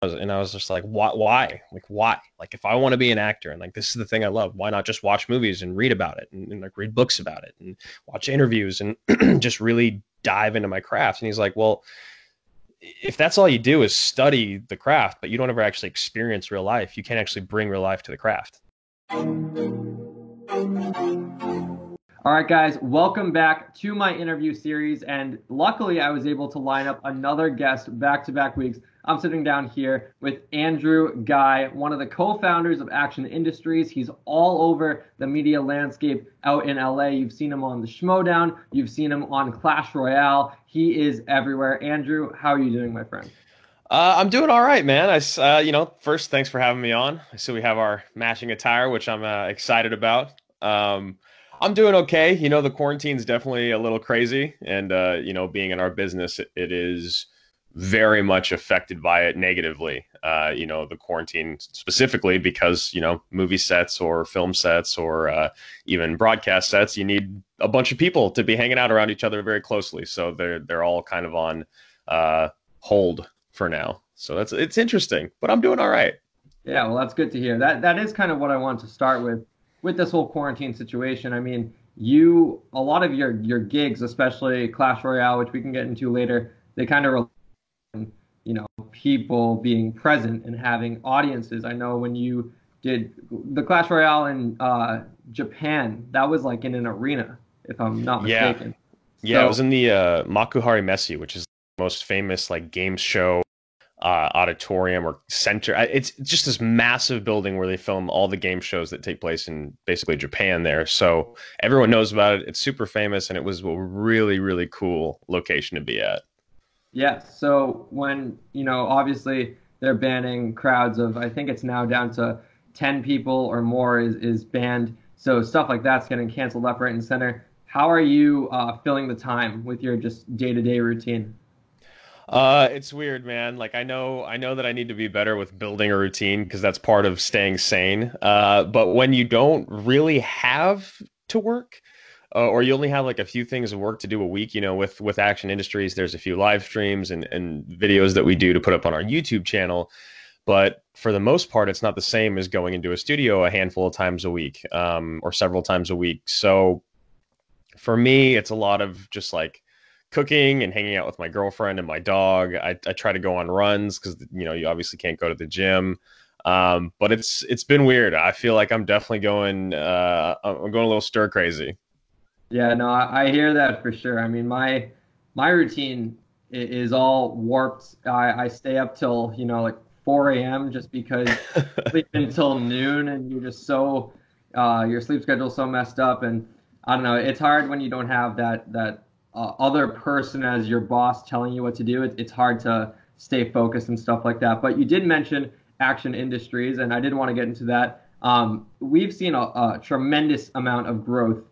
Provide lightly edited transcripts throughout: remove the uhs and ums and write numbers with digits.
And I was just like, why? Like, why? Like, if I want to be an actor and like this is the thing I love, why not just watch movies and read about it and like read books about it and watch interviews and just really dive into my craft? And he's like, well, if that's all you do is study the craft, but you don't ever actually experience real life, you can't actually bring real life to the craft. All right, guys, welcome back to my interview series. And luckily, I was able to line up another guest back-to-back weeks. I'm sitting down here with Andrew Guy, one of the co-founders of Action Industries. He's all over the media landscape out in LA. You've seen him on the Schmodown. You've seen him on Clash Royale. He is everywhere. Andrew, how are you doing, my friend? I'm doing all right, man. First, thanks for having me on. So we have our matching attire, which I'm excited about. I'm doing okay. The quarantine's definitely a little crazy, and being in our business, it is very much affected by it negatively. The quarantine specifically because movie sets or film sets or even broadcast sets, you need a bunch of people to be hanging out around each other very closely. So they're all kind of on hold for now. So it's interesting, but I'm doing all right. Yeah, well, that's good to hear. That is kind of what I want to start with this whole quarantine situation. I mean, a lot of your gigs, especially Clash Royale, which we can get into later, they kind of rely on, people being present and having audiences. I know when you did the Clash Royale in Japan, that was like in an arena, if I'm not Yeah. mistaken. Yeah, it So was in the Makuhari Messe, which is the most famous like game show auditorium or center. It's just this massive building where they film all the game shows that take place in basically Japan there. So everyone knows about it. It's super famous, and it was a really, really cool location to be at. yeah, so when, obviously they're banning crowds of, I think it's now down to 10 people or more is banned. So stuff like that's getting canceled left, right, and center. How are you filling the time with your just day-to-day routine? It's weird, man. Like I know that I need to be better with building a routine because that's part of staying sane. But when you don't really have to work, or you only have like a few things of work to do a week, with Action Industries, there's a few live streams and videos that we do to put up on our YouTube channel. But for the most part, it's not the same as going into a studio a handful of times a week, or several times a week. So for me, it's a lot of just like cooking and hanging out with my girlfriend and my dog. I try to go on runs because you obviously can't go to the gym. But it's been weird. I feel like I'm going a little stir crazy. Yeah, no, I hear that for sure. I mean, my routine is all warped. I stay up till, like 4 a.m. just because sleep until noon and you're just so your sleep schedule's so messed up. And I don't know, it's hard when you don't have that other person as your boss telling you what to do. It's hard to stay focused and stuff like that. But you did mention Action Industries, and I did want to get into that. We've seen a tremendous amount of growth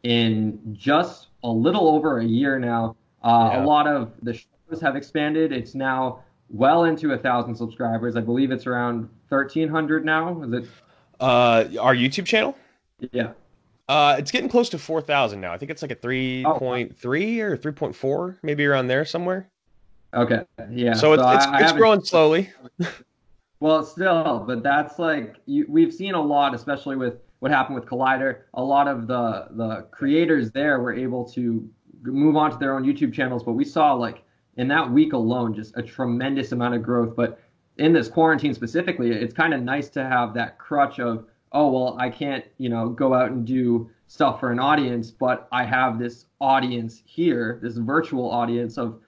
in just a little over a year now. A Yeah. lot of the shows have expanded. It's now well into 1,000 subscribers. I believe it's around 1,300 now. Is it? Our YouTube channel. Yeah. It's getting close to 4,000 now. I think it's like a Oh, wow. 3.3 or 3.4, maybe around there somewhere. Okay. Yeah. So So it's it's I it's haven't. growing slowly. Well, still, but that's like we've seen a lot, especially with what happened with Collider. A lot of the creators there were able to move on to their own YouTube channels, but we saw like in that week alone just a tremendous amount of growth. But in this quarantine specifically, it's kind of nice to have that crutch of, oh, well, I can't, go out and do stuff for an audience, but I have this audience here, this virtual audience of,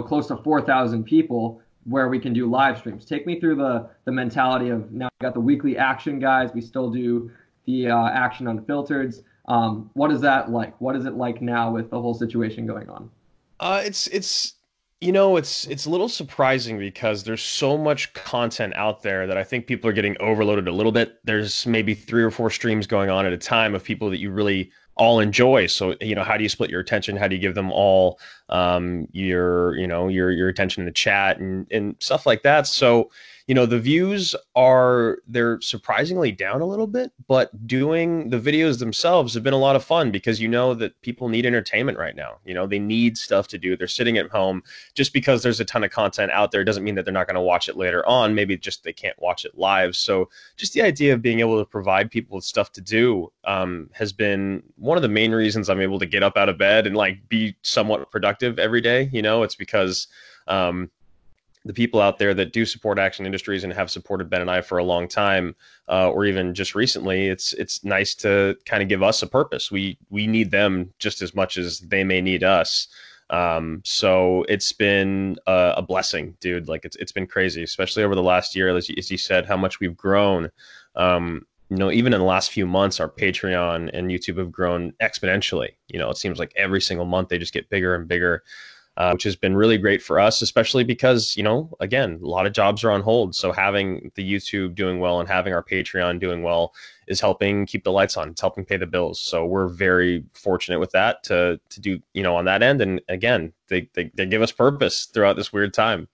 close to 4,000 people where we can do live streams. Take me through the mentality of now we got the weekly action guys. We still do the action unfiltered. What is that like? What is it like now with the whole situation going on? It's a little surprising because there's so much content out there that I think people are getting overloaded a little bit. There's maybe three or four streams going on at a time of people that you really all enjoy. So, how do you split your attention? How do you give them all your attention in the chat and stuff like that? So, the views they're surprisingly down a little bit, but doing the videos themselves have been a lot of fun because that people need entertainment right now. They need stuff to do. They're sitting at home. Just because there's a ton of content out there doesn't mean that they're not going to watch it later on. Maybe just they can't watch it live. So just the idea of being able to provide people with stuff to do has been one of the main reasons I'm able to get up out of bed and like be somewhat productive every day. It's because the people out there that do support Action Industries and have supported Ben and I for a long time, or even just recently, it's nice to kind of give us a purpose. We need them just as much as they may need us. So it's been a blessing, dude. Like it's been crazy, especially over the last year, as you said, how much we've grown. Even in the last few months, our Patreon and YouTube have grown exponentially. It seems like every single month they just get bigger and bigger. Which has been really great for us, especially because, again, a lot of jobs are on hold. So having the YouTube doing well and having our Patreon doing well is helping keep the lights on. It's helping pay the bills. So we're very fortunate with that to do, on that end. And again, they give us purpose throughout this weird time.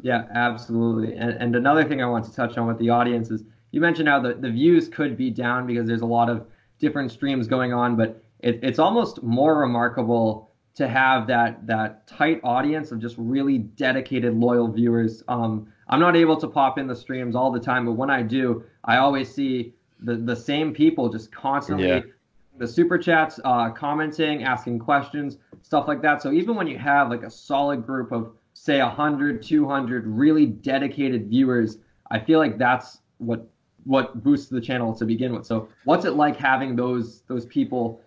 Yeah, absolutely. And another thing I want to touch on with the audience is you mentioned how the views could be down because there's a lot of different streams going on, but it's almost more remarkable to have that tight audience of just really dedicated, loyal viewers. I'm not able to pop in the streams all the time, but when I do, I always see the same people just constantly, the super chats, commenting, asking questions, stuff like that. So even when you have like a solid group of say 100, 200 really dedicated viewers, I feel like that's what boosts the channel to begin with. So what's it like having those people?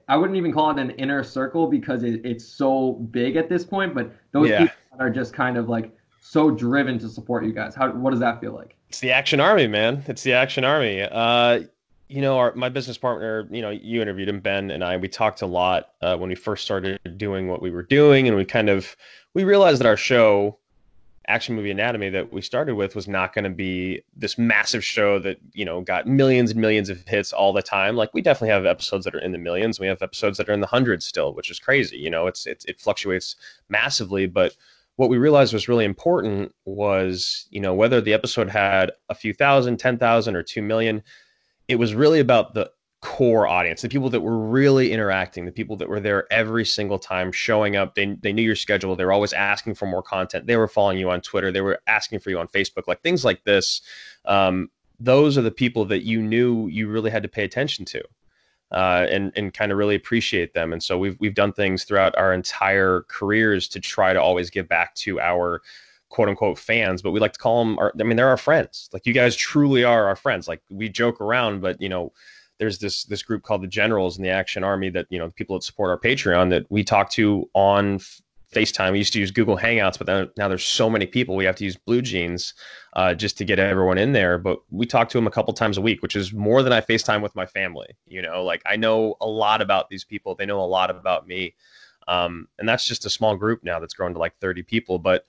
I wouldn't even call it an inner circle because it's so big at this point, but those people that are just kind of like so driven to support you guys. What does that feel like? It's the Action Army, man. It's the Action Army. My business partner, you interviewed him, Ben, and we talked a lot when we first started doing what we were doing, and we realized that our show, Action Movie Anatomy, that we started with was not going to be this massive show that, got millions and millions of hits all the time. Like we definitely have episodes that are in the millions. We have episodes that are in the hundreds still, which is crazy. It fluctuates massively. But what we realized was really important was, whether the episode had a few thousand, 10,000 or 2 million, it was really about the core audience, the people that were really interacting, the people that were there every single time showing up. They knew your schedule. They were always asking for more content. They were following you on Twitter. They were asking for you on Facebook, like things like this. Those are the people that you knew you really had to pay attention to and kind of really appreciate them. And so we've done things throughout our entire careers to try to always give back to our quote unquote fans, but we like to call them they're our friends. Like you guys truly are our friends. Like we joke around, but there's this group called the Generals in the Action Army that, people that support our Patreon that we talk to on FaceTime. We used to use Google Hangouts, but now there's so many people. We have to use Blue Jeans just to get everyone in there. But we talk to them a couple times a week, which is more than I FaceTime with my family. Like I know a lot about these people. They know a lot about me. And that's just a small group now that's grown to like 30 people. But,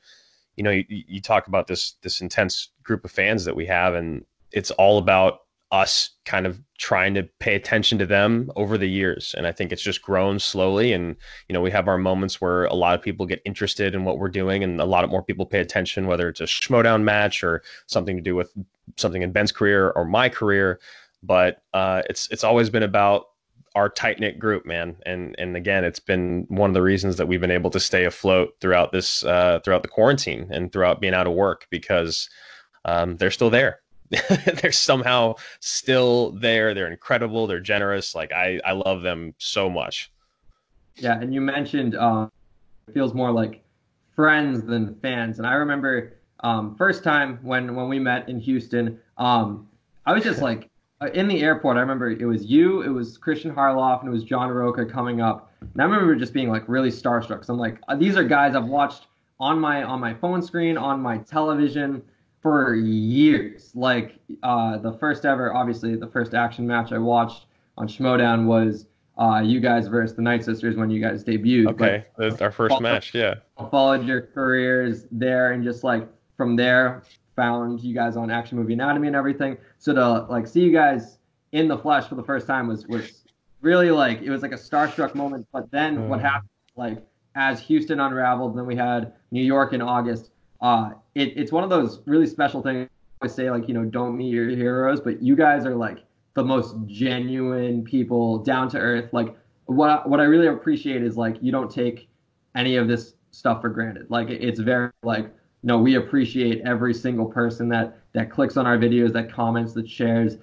you talk about this intense group of fans that we have, and it's all about us kind of trying to pay attention to them over the years. And I think it's just grown slowly. And, we have our moments where a lot of people get interested in what we're doing and a lot more people pay attention, whether it's a Schmoedown match or something to do with something in Ben's career or my career. But it's always been about our tight-knit group, man. And again, it's been one of the reasons that we've been able to stay afloat throughout throughout the quarantine and throughout being out of work, because they're still there. They're somehow still there. They're incredible. They're generous. Like I love them so much. Yeah, and you mentioned it feels more like friends than fans. And I remember first time when we met in Houston, I was just like in the airport. I remember it was you, it was Christian Harloff, and it was John Roca coming up. And I remember just being like really starstruck. So I'm like, these are guys I've watched on my phone screen, on my television for years. Like the first ever, obviously the first action match I watched on Schmoedown was you guys versus the Night Sisters when you guys debuted. Okay, that's our first match, yeah. I followed your careers there, and just like from there found you guys on Action Movie Anatomy and everything. So to like see you guys in the flesh for the first time was really like, it was like a starstruck moment. But then what happened, like as Houston unraveled, then we had New York in August. it's one of those really special things. I always say, like, don't meet your heroes, but you guys are like the most genuine people, down to earth. Like, what I really appreciate is like you don't take any of this stuff for granted. Like, it's very like, no, we appreciate every single person that clicks on our videos, that comments, that shares,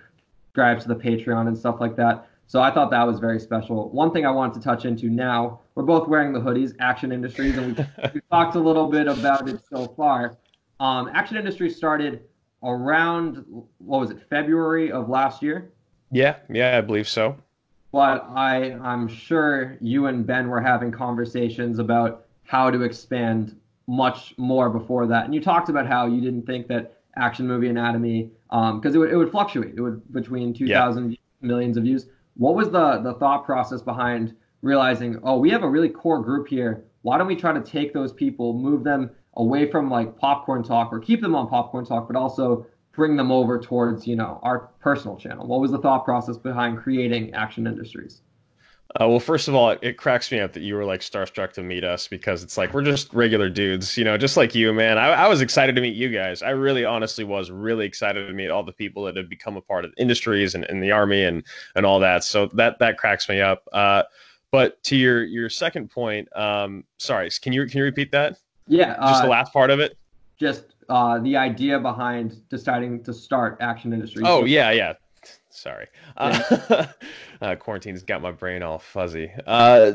subscribes to the Patreon and stuff like that. So I thought that was very special. One thing I wanted to touch into now, we're both wearing the hoodies, Action Industries, and we've talked a little bit about it so far. Action Industries started around, what was it, February of last year? Yeah, I believe so. But I'm sure you and Ben were having conversations about how to expand much more before that. And you talked about how you didn't think that Action Movie Anatomy, because it would fluctuate. It would between Yeah. 2,000 millions of views. What was the thought process behind realizing, oh, we have a really core group here. Why don't we try to take those people, move them away from like Popcorn Talk, or keep them on Popcorn Talk, but also bring them over towards, our personal channel? What was the thought process behind creating Action Industries? Well, first of all, it cracks me up that you were like starstruck to meet us because it's like we're just regular dudes, just like you, man. I was excited to meet you guys. I really, honestly, was really excited to meet all the people that have become a part of industries and the army and all that. So that cracks me up. But to your second point, sorry, can you repeat that? Yeah, Just the last part of it. just the idea behind deciding to start Action Industries. Oh So, yeah. Sorry. yeah, Quarantine's got my brain all fuzzy.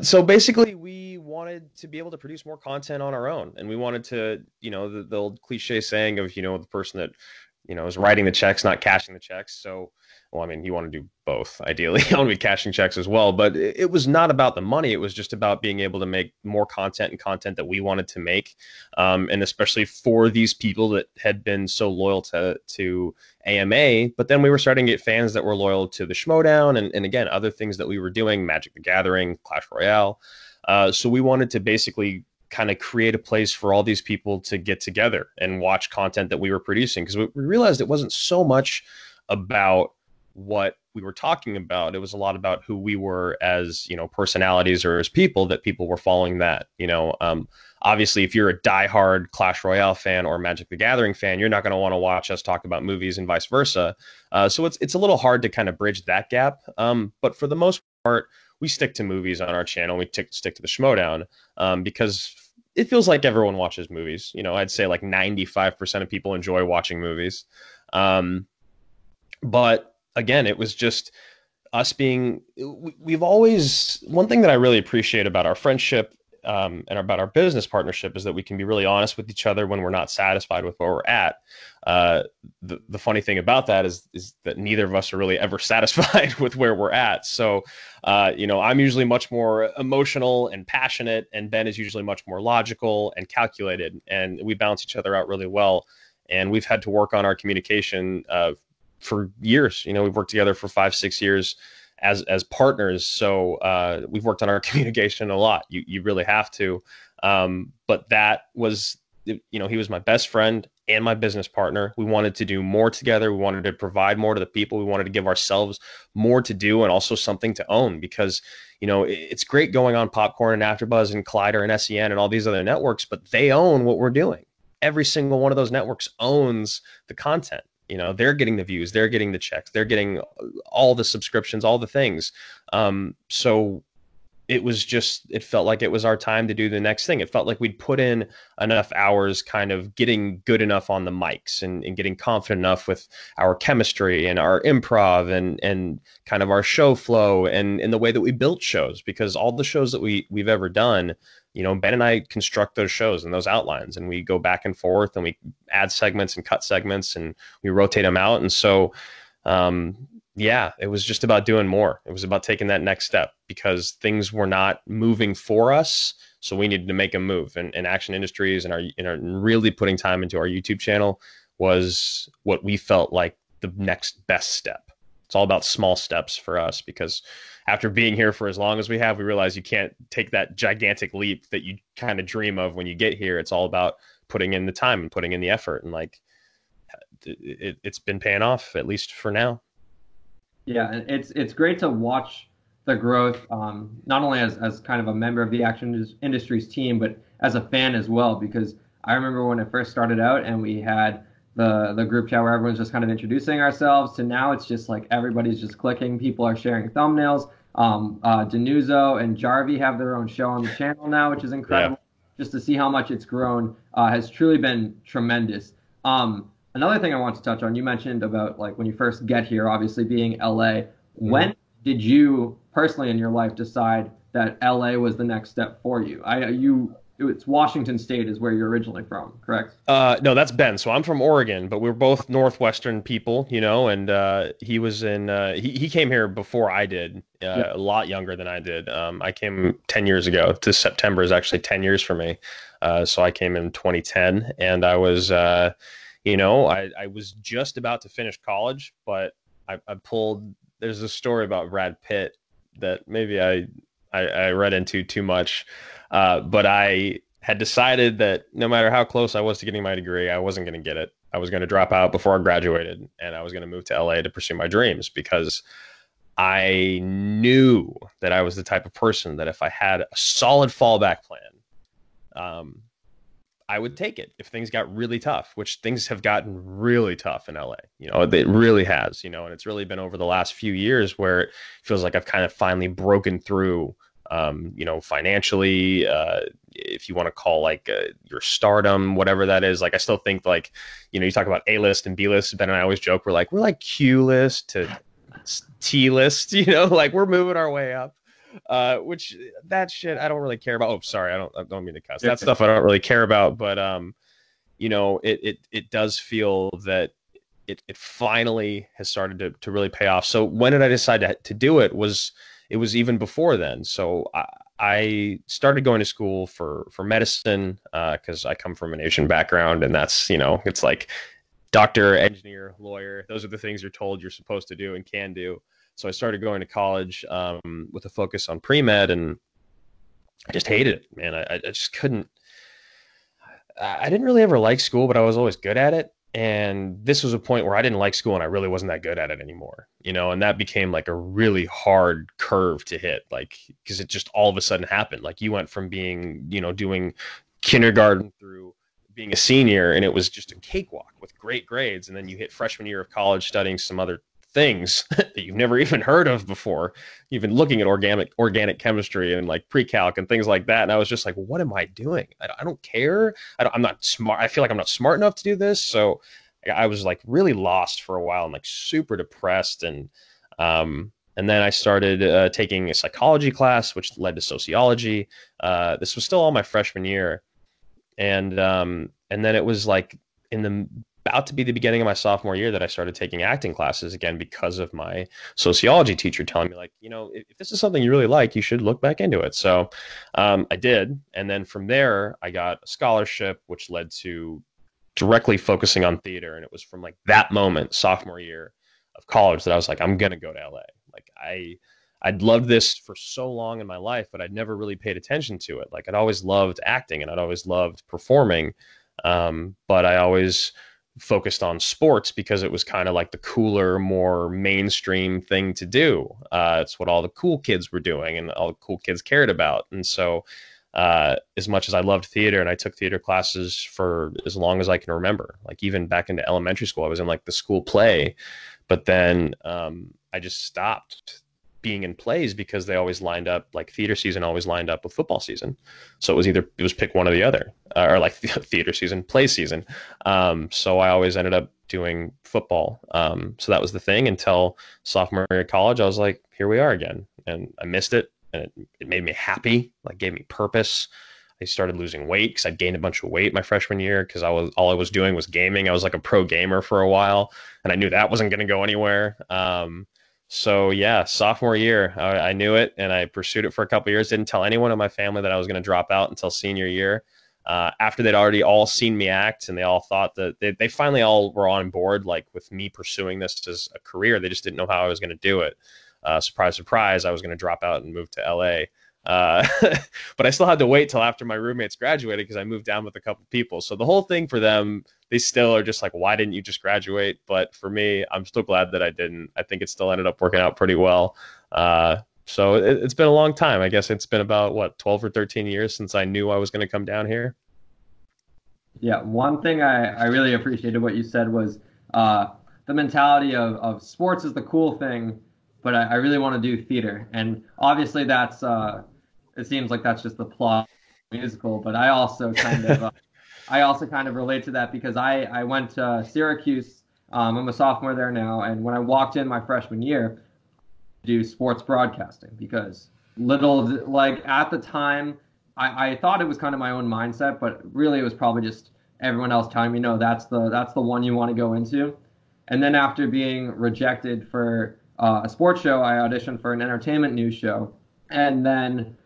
So basically, we wanted to be able to produce more content on our own, and we wanted to, the old cliche saying of, the person that, is writing the checks, not cashing the checks. So, well, I mean, you want to do both. Ideally, you want to be cashing checks as well. But it was not about the money. It was just about being able to make more content and content that we wanted to make, and especially for these people that had been so loyal to AMA. But then we were starting to get fans that were loyal to the Schmodown and again other things that we were doing, Magic the Gathering, Clash Royale. So we wanted to basically kind of create a place for all these people to get together and watch content that we were producing, because we realized it wasn't so much about what we were talking about. It was a lot about who we were as, personalities or as people, that people were following that. Obviously, if you're a diehard Clash Royale fan or Magic the Gathering fan, you're not going to want to watch us talk about movies and vice versa. So it's a little hard to kind of bridge that gap. But for the most part, we stick to movies on our channel. We stick to the Schmodown, because it feels like everyone watches movies. I'd say like 95% of people enjoy watching movies. But again, it was just us being, we've always, one thing that I really appreciate about our friendship, and about our business partnership, is that we can be really honest with each other when we're not satisfied with where we're at. The funny thing about that is that neither of us are really ever satisfied with where we're at. So, I'm usually much more emotional and passionate, and Ben is usually much more logical and calculated, and we balance each other out really well. And we've had to work on our communication for years. We've worked together for 5-6 years as partners. So we've worked on our communication a lot. You really have to. But that was, he was my best friend and my business partner. We wanted to do more together. We wanted to provide more to the people. We wanted to give ourselves more to do and also something to own, because, it's great going on Popcorn and AfterBuzz and Collider and SEN and all these other networks, but they own what we're doing. Every single one of those networks owns the content. They're getting the views, they're getting the checks, they're getting all the subscriptions, all the things. So it felt like it was our time to do the next thing. It felt like we'd put in enough hours kind of getting good enough on the mics and getting confident enough with our chemistry and our improv and kind of our show flow and the way that we built shows, because all the shows that we've ever done, Ben and I construct those shows and those outlines, and we go back and forth and we add segments and cut segments and we rotate them out. And so, yeah, it was just about doing more. It was about taking that next step, because things were not moving for us. So we needed to make a move, and Action Industries and really putting time into our YouTube channel was what we felt like the next best step. It's all about small steps for us, because after being here for as long as we have, we realize you can't take that gigantic leap that you kind of dream of when you get here. It's all about putting in the time and putting in the effort. And like, it's been paying off, at least for now. Yeah, and it's great to watch the growth, not only as kind of a member of the Action Industries team, but as a fan as well, because I remember when it first started out and we had the group chat where everyone's just kind of introducing ourselves to now it's just like everybody's just clicking. People are sharing thumbnails. Denuzo and Jarvie have their own show on the channel now, which is Yeah. incredible. Just to see how much it's grown has truly been tremendous. Another thing I want to touch on, you mentioned about like when you first get here, obviously being LA. Mhm. When did you personally in your life decide that LA was the next step for you? It's Washington State is where you're originally from, correct? No, that's Ben. So I'm from Oregon, but we were both Northwestern people, you know, and he was in he came here before I did, Yeah. a lot younger than I did. I came 10 years ago. This September is actually 10 years for me. So I came in 2010 and I was I was just about to finish college, but I pulled there's a story about Brad Pitt that maybe I read into too much. But I had decided that no matter how close I was to getting my degree, I wasn't going to get it. I was going to drop out before I graduated and I was going to move to LA to pursue my dreams because I knew that I was the type of person that if I had a solid fallback plan, um, I would take it if things got really tough, which things have gotten really tough in LA. You know, it really has, and it's really been over the last few years where it feels like I've kind of finally broken through, financially, if you want to call like your stardom, whatever that is. Like, I still think like, you talk about A list and B list. Ben and I always joke, we're like Q list to T list, like we're moving our way up. Which that shit I don't really care about. Oh, sorry, I don't mean to cuss. That stuff I don't really care about, but it does feel that it finally has started to really pay off. So when did I decide to do it? It was even before then. So I started going to school for medicine because I come from an Asian background, and that's it's like doctor, engineer, lawyer. Those are the things you're told you're supposed to do and can do. So I started going to college with a focus on pre med, and I just hated it, man. I just couldn't. I didn't really ever like school, but I was always good at it. And this was a point where I didn't like school and I really wasn't that good at it anymore, and that became like a really hard curve to hit, like, because it just all of a sudden happened. Like, you went from being, doing kindergarten through being a senior and it was just a cakewalk with great grades. And then you hit freshman year of college studying some other things that you've never even heard of before. You've been looking at organic chemistry and like pre-calc and things like that. And I was just like, what am I doing? I don't care. I'm not smart. I feel like I'm not smart enough to do this. So I was like really lost for a while and like super depressed. And then I started taking a psychology class, which led to sociology. This was still all my freshman year. And then it was like in the about to be the beginning of my sophomore year that I started taking acting classes again because of my sociology teacher telling me, like, if this is something you really like, you should look back into it. So I did. And then from there, I got a scholarship, which led to directly focusing on theater. And it was from like that moment, sophomore year of college, that I was like, I'm going to go to LA. Like, I'd loved this for so long in my life, but I'd never really paid attention to it. Like, I'd always loved acting and I'd always loved performing. But I always focused on sports because it was kind of like the cooler, more mainstream thing to do. It's what all the cool kids were doing and all the cool kids cared about. And so, as much as I loved theater and I took theater classes for as long as I can remember, like even back into elementary school, I was in like the school play, but then I just stopped being in plays because they always lined up, like theater season always lined up with football season. So it was pick one or the other, or like theater season, play season. So I always ended up doing football. So that was the thing until sophomore year of college. I was like, here we are again. And I missed it. And it made me happy, like gave me purpose. I started losing weight because I'd gained a bunch of weight my freshman year because all I was doing was gaming. I was like a pro gamer for a while, and I knew that wasn't going to go anywhere. So yeah, sophomore year, I knew it and I pursued it for a couple of years. Didn't tell anyone in my family that I was going to drop out until senior year. After they'd already all seen me act and they all thought that they finally all were on board, like with me pursuing this as a career. They just didn't know how I was going to do it. Surprise, surprise, I was going to drop out and move to LA. But I still had to wait till after my roommates graduated because I moved down with a couple people. So the whole thing for them, they still are just like, why didn't you just graduate? But for me, I'm still glad that I didn't. I think it still ended up working out pretty well. So it's been a long time. I guess it's been about 12 or 13 years since I knew I was going to come down here. Yeah, one thing I really appreciated what you said was uh, the mentality of sports is the cool thing, but I really want to do theater. And obviously that's it seems like that's just the plot of the musical, but I also kind of relate to that because I went to Syracuse. I'm a sophomore there now, and when I walked in my freshman year, do sports broadcasting because like at the time I thought it was kind of my own mindset, but really it was probably just everyone else telling me no, that's the one you want to go into. And then after being rejected for a sports show, I auditioned for an entertainment news show, and then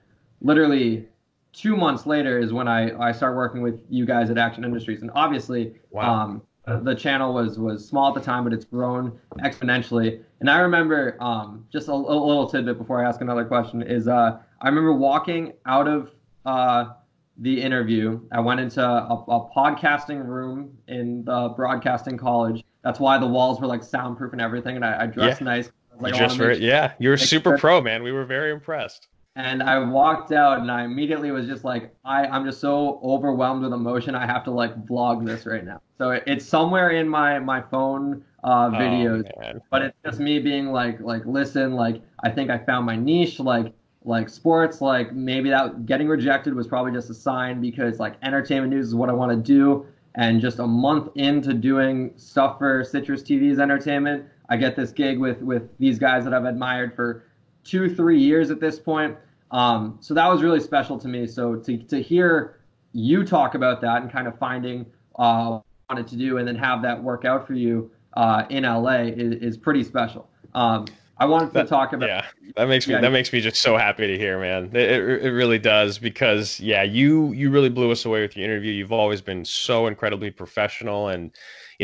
literally 2 months later is when I start working with you guys at Action Industries. And obviously, Wow. the channel was small at the time, but it's grown exponentially. And I remember just a little tidbit before I ask another question is I remember walking out of the interview. I went into a podcasting room in the broadcasting college. That's why the walls were like soundproof and everything. And I Yeah. dressed nice. I was You like, I want just to were, yeah, you were make super sure. pro, man. We were very impressed. And I walked out and I immediately was just like, I'm just so overwhelmed with emotion. I have to like vlog this right now. So it's somewhere in my phone Oh videos, man. but it's just me being listen, like I think I found my niche, like sports, like maybe that getting rejected was probably just a sign because like entertainment news is what I want to do. And just a month into doing stuff for Citrus TV's entertainment, I get this gig with these guys that I've admired for 2, 3 years at this point. So that was really special to me. So to hear you talk about that and kind of finding what you wanted to do and then have that work out for you in LA is pretty special. I wanted to That talk about yeah, that makes me just so happy to hear, man. It really does because yeah, you really blew us away with your interview. You've always been so incredibly professional, and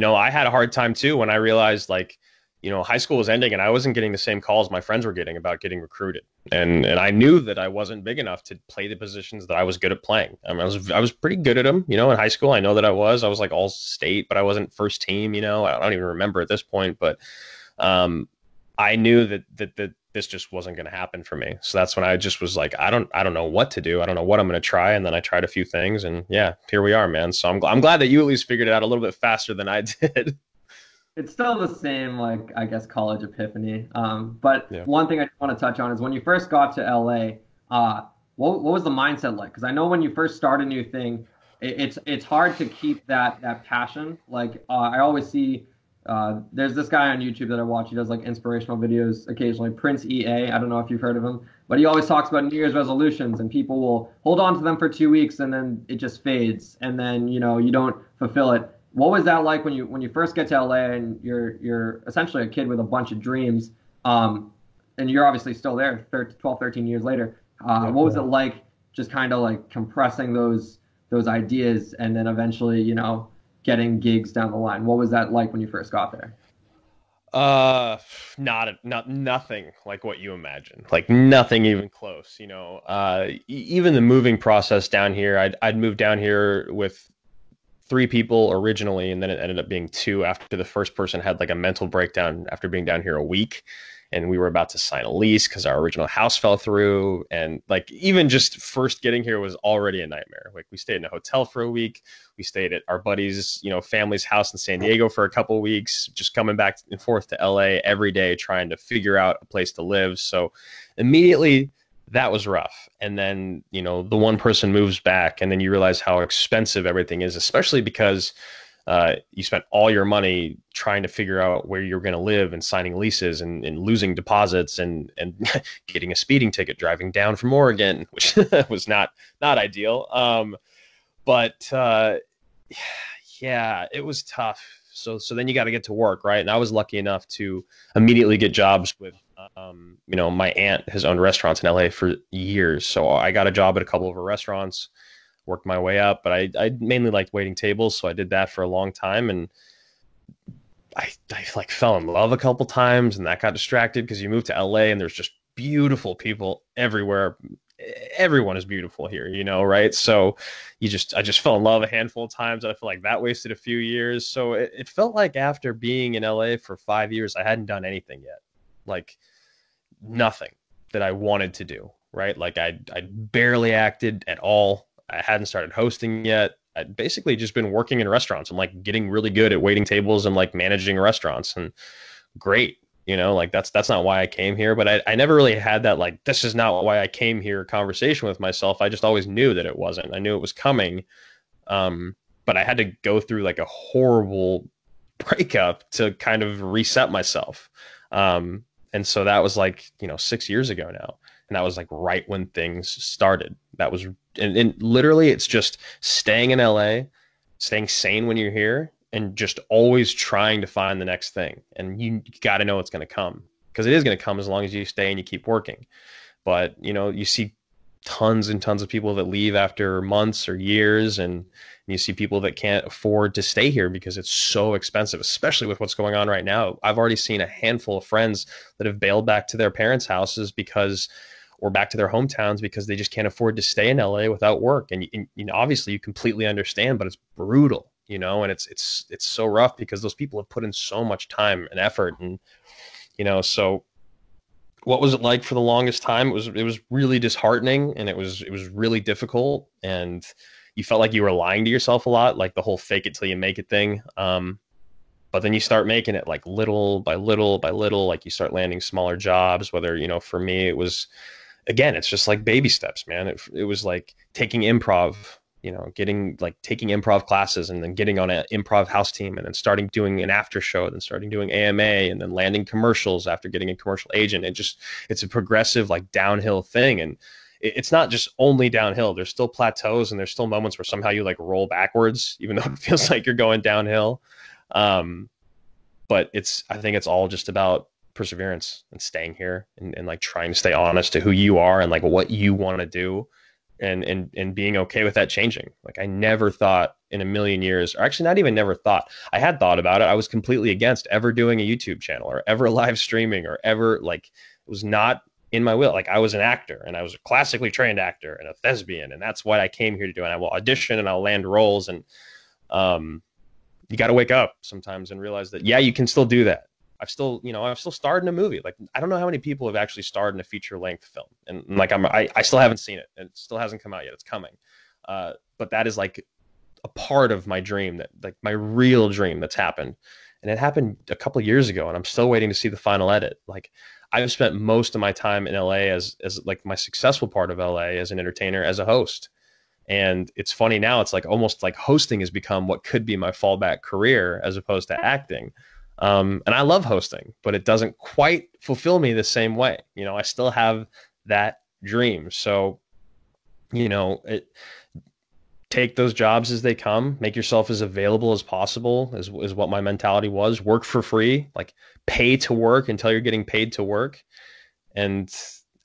I had a hard time too when I realized like high school was ending and I wasn't getting the same calls my friends were getting about getting recruited, and I knew that I wasn't big enough to play the positions that I was good at playing. I mean, I was pretty good at them, in high school. I know that I was like all state, but I wasn't first team. I don't even remember at this point, but. Um, I knew that this just wasn't going to happen for me. So that's when I just was like, I don't know what to do. I don't know what I'm going to try. And then I tried a few things, and yeah, here we are, man. So I'm glad that you at least figured it out a little bit faster than I did. it's still the same, like I guess college epiphany. But Yeah. one thing I want to touch on is when you first got to LA, what was the mindset like? Because I know when you first start a new thing, it's hard to keep that passion. Like I always see, there's this guy on YouTube that I watch. He does like inspirational videos occasionally. Prince EA. I don't know if you've heard of him, but he always talks about New Year's resolutions, and people will hold on to them for 2 weeks, and then it just fades, and then you don't fulfill it. What was that like when you first get to LA and you're essentially a kid with a bunch of dreams, and you're obviously still there 12, 13 years later. Yeah. What was it like just kind of like compressing those ideas and then eventually, getting gigs down the line? What was that like when you first got there? Uh, not nothing like what you imagine. Like nothing even close. Even the moving process down here. I'd moved down here with three people originally, and then it ended up being two after the first person had like a mental breakdown after being down here a week. And we were about to sign a lease because our original house fell through. And like even just first getting here was already a nightmare. Like we stayed in a hotel for a week. We stayed at our buddy's, family's house in San Diego for a couple of weeks, just coming back and forth to LA every day, trying to figure out a place to live. So immediately that was rough. And then, the one person moves back and then you realize how expensive everything is, especially because you spent all your money trying to figure out where you're going to live and signing leases and losing deposits and getting a speeding ticket driving down from Oregon, which was not ideal. But yeah, it was tough. So then you got to get to work, right? And I was lucky enough to immediately get jobs with my aunt has owned restaurants in LA for years. So I got a job at a couple of her restaurants, worked my way up, but I mainly liked waiting tables. So I did that for a long time. And I like fell in love a couple times and that got distracted because you move to LA and there's just beautiful people everywhere. Everyone is beautiful here, right? So I just fell in love a handful of times and I feel like that wasted a few years. So it felt like after being in LA for 5 years, I hadn't done anything yet. Like nothing that I wanted to do, right? Like I barely acted at all. I hadn't started hosting yet. I'd basically just been working in restaurants and like getting really good at waiting tables and like managing restaurants, and great. Like that's not why I came here, but I never really had that like, this is not why I came here conversation with myself. I just always knew that it wasn't. I knew it was coming. Um, but I had to go through like a horrible breakup to kind of reset myself. And so that was like, 6 years ago now. And that was like right when things started. That was, and literally it's just staying in LA, staying sane when you're here, and just always trying to find the next thing. And you got to know it's going to come, because it is going to come as long as you stay and you keep working. But, you see tons and tons of people that leave after months or years, and you see people that can't afford to stay here because it's so expensive, especially with what's going on right now. I've already seen a handful of friends that have bailed back to their parents' houses or back to their hometowns because they just can't afford to stay in LA without work. And obviously you completely understand, but it's brutal, and it's so rough because those people have put in so much time and effort. And, so what was it like for the longest time? It was really disheartening, and it was really difficult, and you felt like you were lying to yourself a lot, like the whole fake it till you make it thing. But then you start making it like little by little by little, like you start landing smaller jobs, whether, for me, it was, again, it's just like baby steps, man. It was like taking improv, taking improv classes, and then getting on an improv house team, and then starting doing an after show, then starting doing AMA, and then landing commercials after getting a commercial agent. It's a progressive, like, downhill thing. And it's not just only downhill. There's still plateaus, and there's still moments where somehow you like roll backwards, even though it feels like you're going downhill. But I think it's all just about perseverance and staying here, and like trying to stay honest to who you are and like what you want to do, and being okay with that changing. Like, I never thought in a million years, or actually not even never thought, I had thought about it. I was completely against ever doing a YouTube channel or ever live streaming or ever, like, it was not in my will. Like, I was an actor, and I was a classically trained actor and a thespian, and that's what I came here to do. And I will audition and I'll land roles. And you got to wake up sometimes and realize that, yeah, you can still do that. I've still starred in a movie. Like, I don't know how many people have actually starred in a feature length film. And like, I still haven't seen it, and it still hasn't come out yet. It's coming. But that is like a part of my dream, that like my real dream that's happened. And it happened a couple of years ago, and I'm still waiting to see the final edit. Like, I've spent most of my time in LA as like my successful part of LA as an entertainer, as a host. And it's funny now, it's like almost like hosting has become what could be my fallback career as opposed to acting. And I love hosting, but it doesn't quite fulfill me the same way. I still have that dream. So, take those jobs as they come, make yourself as available as possible, is what my mentality was. Work for free, like pay to work until you're getting paid to work. And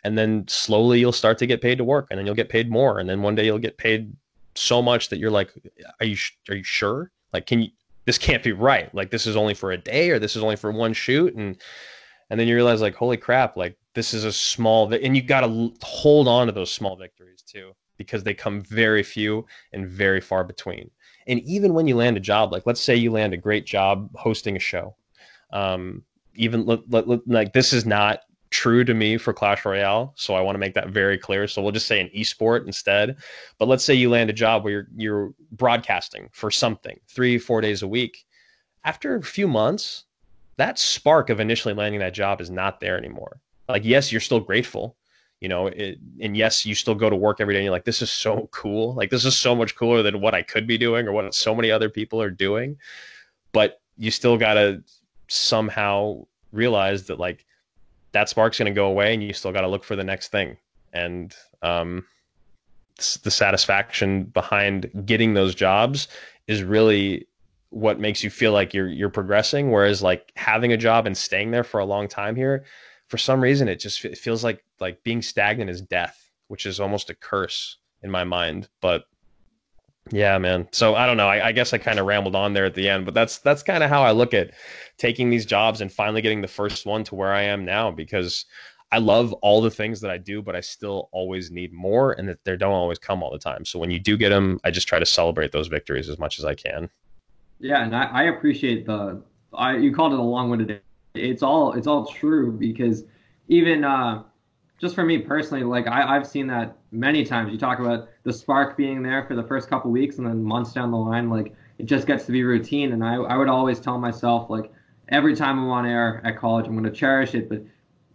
then slowly you'll start to get paid to work, and then you'll get paid more. And then one day you'll get paid so much that you're like, are you sure? Like, this can't be right. Like, this is only for a day, or this is only for one shoot. And then you realize, like, holy crap, like, this is a small, and you got to hold on to those small victories too, because they come very few and very far between. And even when you land a job, like, let's say you land a great job hosting a show. Even like, this is not true to me for Clash Royale, so I want to make that very clear. So we'll just say an esport instead. But let's say you land a job where you're broadcasting for something 3-4 days a week. After a few months, that spark of initially landing that job is not there anymore. Like, yes, you're still grateful, and yes, you still go to work every day and you're like, this is so cool. Like, this is so much cooler than what I could be doing or what so many other people are doing. But you still got to somehow realize that, like, that spark's going to go away, and you still got to look for the next thing. And the satisfaction behind getting those jobs is really what makes you feel like you're progressing. Whereas, like, having a job and staying there for a long time here, for some reason, it feels like being stagnant is death, which is almost a curse in my mind. But yeah, man. So I don't know. I guess I kind of rambled on there at the end, but that's kind of how I look at taking these jobs and finally getting the first one to where I am now, because I love all the things that I do, but I still always need more, and that they don't always come all the time. So when you do get them, I just try to celebrate those victories as much as I can. Yeah, and I appreciate you called it a long-winded. It's all true, because even just for me personally, like I've seen that many times. You talk about the spark being there for the first couple weeks, and then months down the line, like it just gets to be routine. And I would always tell myself, like every time I'm on air at college, I'm going to cherish it. But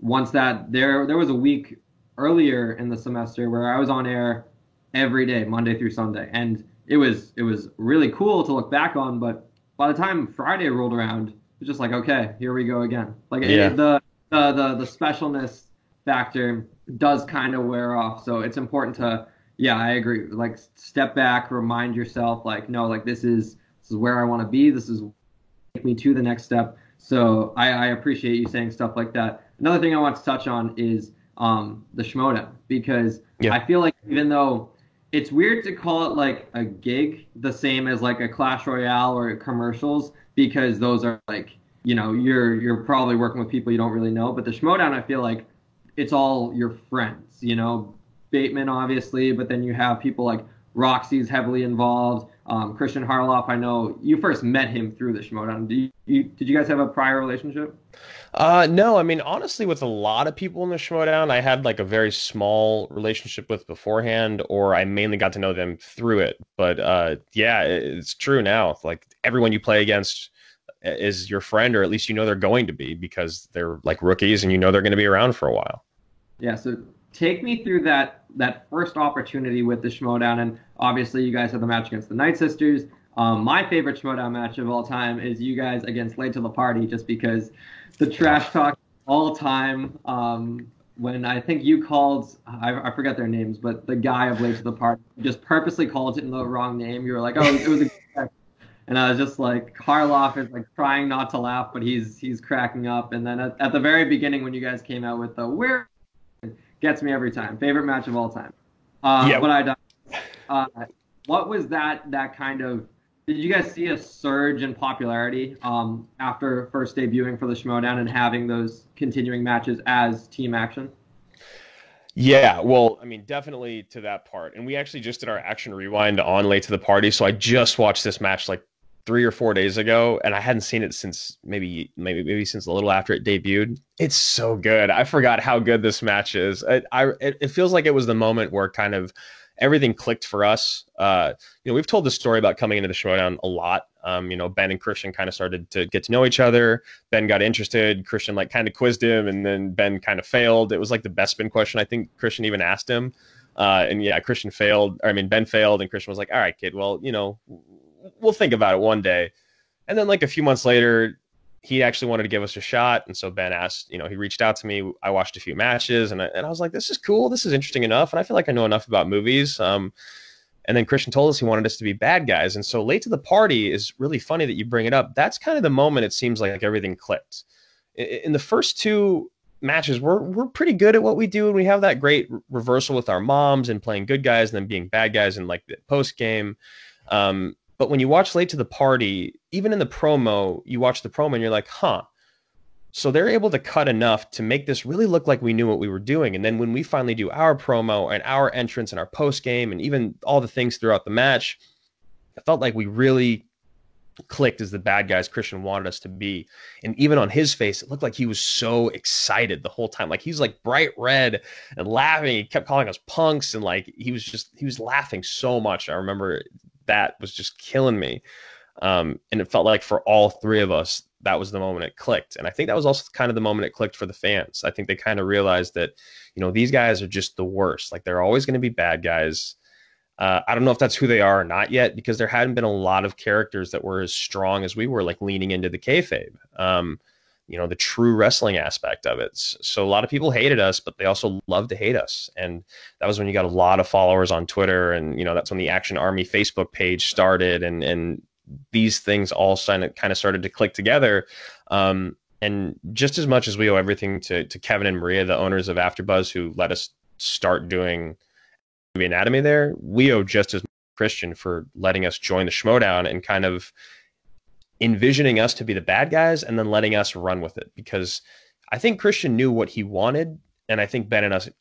once that there was a week earlier in the semester where I was on air every day, Monday through Sunday, and it was really cool to look back on. But by the time Friday rolled around, it's just like, okay, here we go again. Like Yeah. the specialness factor does kind of wear off. So it's important to, yeah, I agree. Like step back, remind yourself, like, no, like this is where I want to be. This is take me to the next step. So I appreciate you saying stuff like that. Another thing I want to touch on is the Schmoedown, because Yeah. I feel like even though it's weird to call it like a gig, the same as like a Clash Royale or commercials, because those are like, you're probably working with people you don't really know. But the Schmoedown, I feel like it's all your friends, Bateman obviously, but then you have people like Roxy's heavily involved. Christian Harloff, I know you first met him through the Schmoedown. Did you guys have a prior relationship? No, I mean, honestly, with a lot of people in the Schmoedown, I had like a very small relationship with beforehand, or I mainly got to know them through it. But yeah, it's true now. Like everyone you play against is your friend, or at least you know they're going to be because they're like rookies and you know they're going to be around for a while. Yeah, so take me through that first opportunity with the Schmoedown, and obviously you guys had the match against the Night Sisters. My favorite Schmoedown match of all time is you guys against Late to the Party, just because the trash talk all time. When I think you called, I forget their names, but the guy of Late to the Party just purposely called it in the wrong name. You were like, oh, it was a and I was just like, Karloff is like trying not to laugh, but he's cracking up. And then at the very beginning, when you guys came out with the "Where" gets me every time. Favorite match of all time. Yeah. But uh, what was that kind of? Did you guys see a surge in popularity after first debuting for the Schmoedown and having those continuing matches as team action? Yeah, well, I mean, definitely to that part. And we actually just did our action rewind on Late to the Party. So I just watched this match like 3 or 4 days ago, and I hadn't seen it since maybe since a little after it debuted. It's so good. I forgot how good this match is. It feels like it was the moment where kind of everything clicked for us. We've told the story about coming into the Showdown a lot. Ben and Christian kind of started to get to know each other. Ben got interested. Christian like kind of quizzed him, and then Ben kind of failed. It was like the best spin question I think Christian even asked him. And yeah, Christian failed. I mean, Ben failed, and Christian was like, "All right, kid. Well, we'll think about it one day." And then like a few months later, he actually wanted to give us a shot. And so Ben asked, he reached out to me. I watched a few matches and I was like, this is cool. This is interesting enough. And I feel like I know enough about movies. And then Christian told us he wanted us to be bad guys. And so Late to the Party is really funny that you bring it up. That's kind of the moment it seems like everything clicked. In the first two matches, we're pretty good at what we do. And we have that great reversal with our moms and playing good guys and then being bad guys in like the post game. But when you watch Late to the Party, even in the promo, you watch the promo and you're like, huh. So they're able to cut enough to make this really look like we knew what we were doing. And then when we finally do our promo and our entrance and our post game and even all the things throughout the match, I felt like we really clicked as the bad guys Christian wanted us to be. And even on his face, it looked like he was so excited the whole time. Like he's like bright red and laughing. He kept calling us punks and like he was laughing so much. I remember that was just killing me. And it felt like for all three of us, that was the moment it clicked. And I think that was also kind of the moment it clicked for the fans. I think they kind of realized that, these guys are just the worst. Like they're always going to be bad guys. I don't know if that's who they are or not yet, because there hadn't been a lot of characters that were as strong as we were, like leaning into the kayfabe, the true wrestling aspect of it. So a lot of people hated us, but they also loved to hate us. And that was when you got a lot of followers on Twitter. And, that's when the Action Army Facebook page started and these things all kind of started to click together. And just as much as we owe everything to Kevin and Maria, the owners of AfterBuzz, who let us start doing movie anatomy there, we owe just as much to Christian for letting us join the Schmoedown and kind of envisioning us to be the bad guys and then letting us run with it. Because I think Christian knew what he wanted. And I think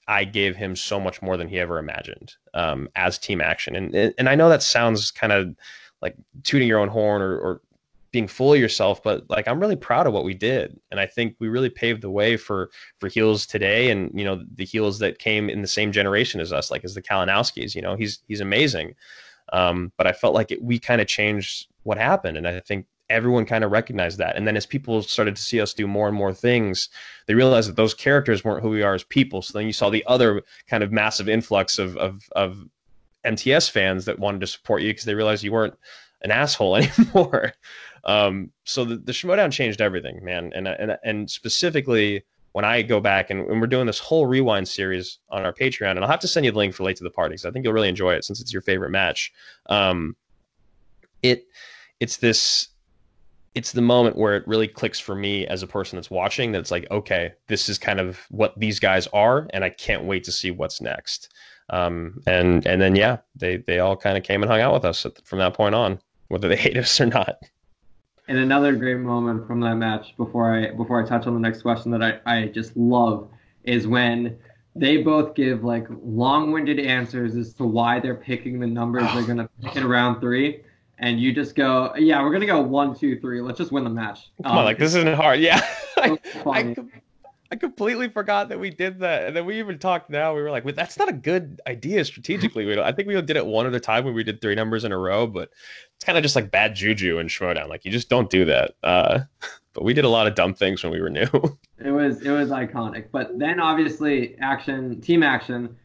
I gave him so much more than he ever imagined as team action. And I know that sounds kind of like tooting your own horn or being full of yourself, but like I'm really proud of what we did, and I think we really paved the way for heels today, and you know the heels that came in the same generation as us, like as the Kalinowskis. You know, he's amazing, but I felt like we kind of changed what happened, and I think everyone kind of recognized that. And then as people started to see us do more and more things, they realized that those characters weren't who we are as people. So then you saw the other kind of massive influx of MTS fans that wanted to support you because they realized you weren't an asshole anymore. So the Schmoedown changed everything, man. And specifically when I go back and we're doing this whole rewind series on our Patreon, and I'll have to send you the link for Late to the Party because I think you'll really enjoy it since it's your favorite match. It's the moment where it really clicks for me as a person that's watching, that it's like, okay, this is kind of what these guys are, and I can't wait to see what's next. And then yeah, they all kind of came and hung out with us from that point on, whether they hate us or not. And another great moment from that match before I touch on the next question that I just love is when they both give like long-winded answers as to why they're picking the numbers they're gonna pick in round 3. And you just go, yeah, we're gonna go 1, 2, 3. Let's just win the match. Come on, like this isn't hard. Yeah, I completely forgot that we did that, and then we even talked now. We were like, well, that's not a good idea strategically. I think we did it one at a time when we did 3 numbers in a row, but it's kind of just like bad juju in Schmoedown. Like you just don't do that. But we did a lot of dumb things when we were new. It was iconic. But then obviously team action.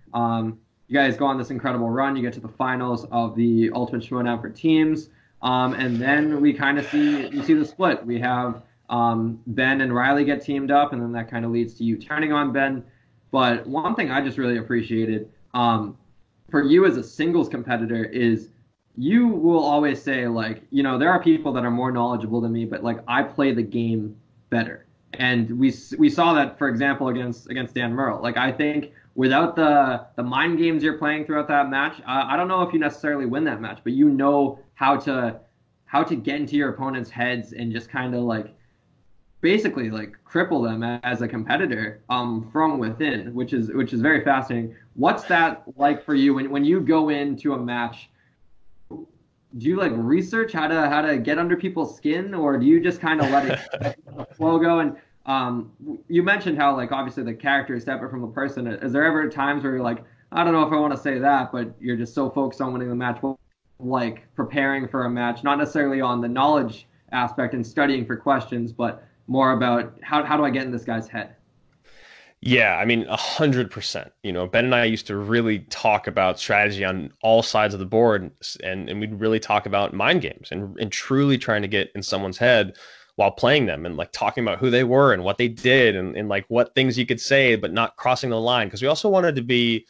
You guys go on this incredible run. You get to the finals of the Ultimate Schmoedown for teams. And then we kind of see the split. We have Ben and Riley get teamed up, and then that kind of leads to you turning on Ben. But one thing I just really appreciated for you as a singles competitor is you will always say, like, you know, there are people that are more knowledgeable than me, but like I play the game better. And we saw that, for example, against Dan Murrell. Like I think without the mind games you're playing throughout that match, I don't know if you necessarily win that match, but you know how to get into your opponent's heads and just kind of like basically like cripple them as a competitor from within, which is very fascinating. What's that like for you when you go into a match? Do you like research how to get under people's skin, or do you just kind of let it flow go? And you mentioned how like obviously the character is separate from the person. Is there ever times where you're like, I don't know if I want to say that, but you're just so focused on winning the match, like preparing for a match, not necessarily on the knowledge aspect and studying for questions, but more about how do I get in this guy's head? Yeah, I mean, 100%. You know, Ben and I used to really talk about strategy on all sides of the board, and we'd really talk about mind games and truly trying to get in someone's head while playing them, and like talking about who they were and what they did, and like what things you could say, but not crossing the line. Because we also wanted to be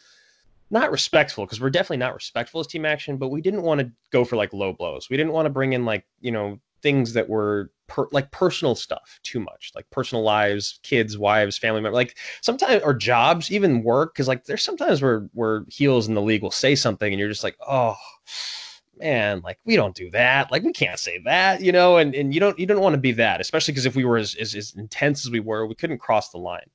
not respectful, because we're definitely not respectful as team action, but we didn't want to go for like low blows. We didn't want to bring in like, you know, things that were like personal stuff too much, like personal lives, kids, wives, family members, like sometimes, or jobs, even work. Cause like there's sometimes where heels in the league will say something and you're just like, oh man, like we don't do that. Like we can't say that, you know, and you don't want to be that, especially because if we were as intense as we were, we couldn't cross the line.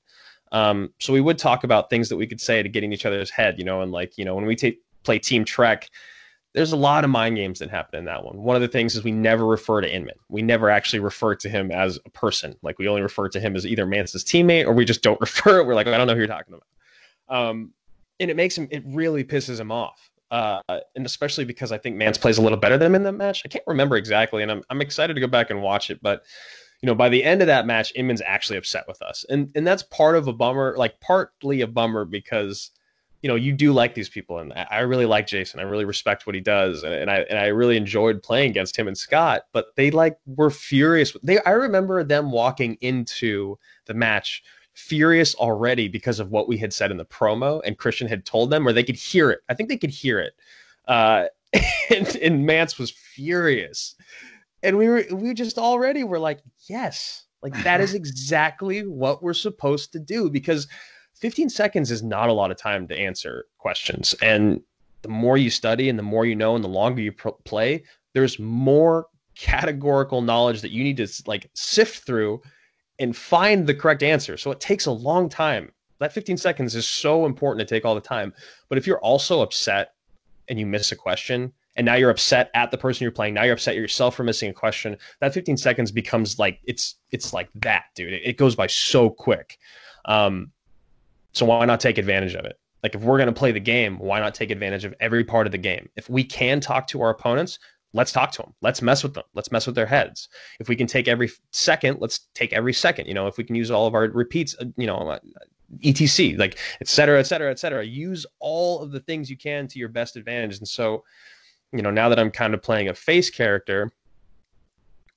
So we would talk about things that we could say to get in each other's head, you know, and like, you know, when we play Team Trek, there's a lot of mind games that happen in that one. One of the things is we never refer to Inman. We never actually refer to him as a person. Like we only refer to him as either Mance's teammate, or we just don't refer. We're like, I don't know who you're talking about. And it really pisses him off. And especially because I think Mance plays a little better than him in that match. I can't remember exactly, and I'm excited to go back and watch it. But you know, by the end of that match, Inman's actually upset with us, and that's part of a bummer, like partly a bummer because, you know, you do like these people, and I really like Jason. I really respect what he does, and I really enjoyed playing against him and Scott. But they like were furious. I remember them walking into the match furious already because of what we had said in the promo, and Christian had told them, or they could hear it. I think they could hear it, and Mance was furious, and we just already were like, yes, like that is exactly what we're supposed to do, because 15 seconds is not a lot of time to answer questions. And the more you study and the more you know and the longer you play, there's more categorical knowledge that you need to like sift through and find the correct answer. So it takes a long time. That 15 seconds is so important to take all the time. But if you're also upset and you miss a question and now you're upset at the person you're playing. Now you're upset at yourself for missing a question. That 15 seconds becomes like it's like that, dude. It goes by so quick. So why not take advantage of it? Like if we're going to play the game, why not take advantage of every part of the game? If we can talk to our opponents, let's talk to them. Let's mess with them. Let's mess with their heads. If we can take every second, let's take every second. You know, if we can use all of our repeats, etc, like et cetera, et cetera, et cetera. Use all of the things you can to your best advantage. And so, now that I'm kind of playing a face character,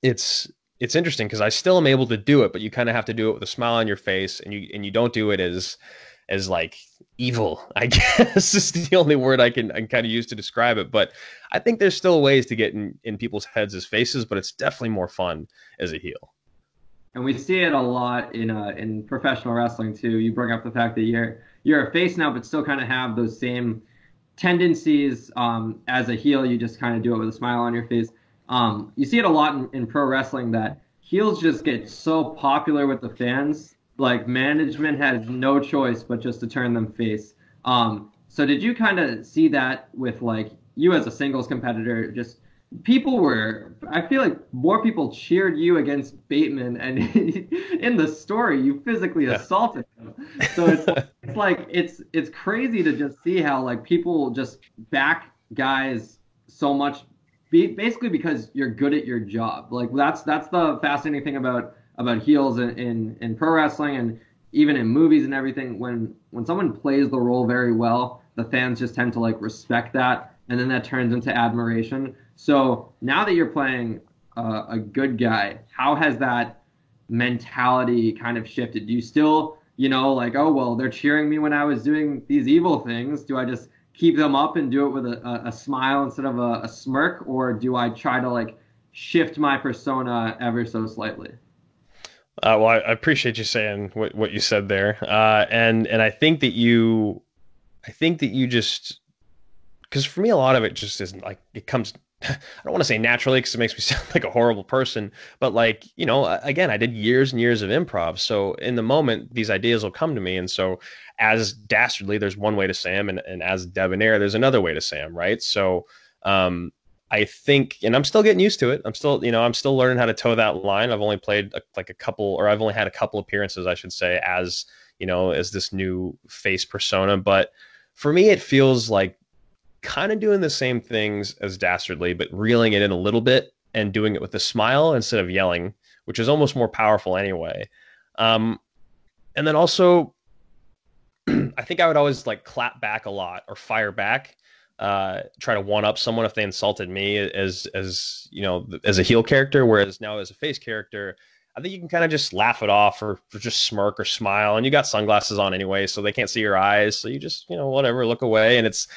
it's interesting because I still am able to do it, but you kind of have to do it with a smile on your face, and you don't do it as like evil, I guess is the only word I can kind of use to describe it. But I think there's still ways to get in people's heads as faces, but it's definitely more fun as a heel. And we see it a lot in professional wrestling too. You bring up the fact that you're a face now, but still kind of have those same tendencies as a heel. You just kind of do it with a smile on your face. You see it a lot in pro wrestling that heels just get so popular with the fans. Like management has no choice but just to turn them face. So did you kind of see that with like you as a singles competitor? Just I feel like more people cheered you against Bateman, and in the story you physically assaulted him. So it's crazy to just see how like people just back guys so much, basically because you're good at your job. Like that's the fascinating thing about heels in pro wrestling and even in movies and everything. When someone plays the role very well, the fans just tend to like respect that, and then that turns into admiration. So now that you're playing a good guy, how has that mentality kind of shifted? Do you still, like, oh, well, they're cheering me when I was doing these evil things. Do I just keep them up and do it with a smile instead of a smirk? Or do I try to like shift my persona ever so slightly? Well, I appreciate you saying what you said there. And I think that you just, because for me, a lot of it just isn't like, it comes, I don't want to say naturally because it makes me sound like a horrible person, but like, again, I did years and years of improv. So in the moment, these ideas will come to me. And so as Dastardly, there's one way to say them, and as Debonair, there's another way to say them, right? So I think, and I'm still getting used to it. I'm still learning how to toe that line. I've only played I've only had a couple appearances, I should say, as this new face persona. But for me, it feels like kind of doing the same things as Dastardly, but reeling it in a little bit and doing it with a smile instead of yelling, which is almost more powerful anyway. And then also, I think I would always like clap back a lot or fire back, try to one up someone if they insulted me as a heel character. Whereas now as a face character, I think you can kind of just laugh it off or just smirk or smile, and you got sunglasses on anyway, so they can't see your eyes. So you just, whatever, look away. And it's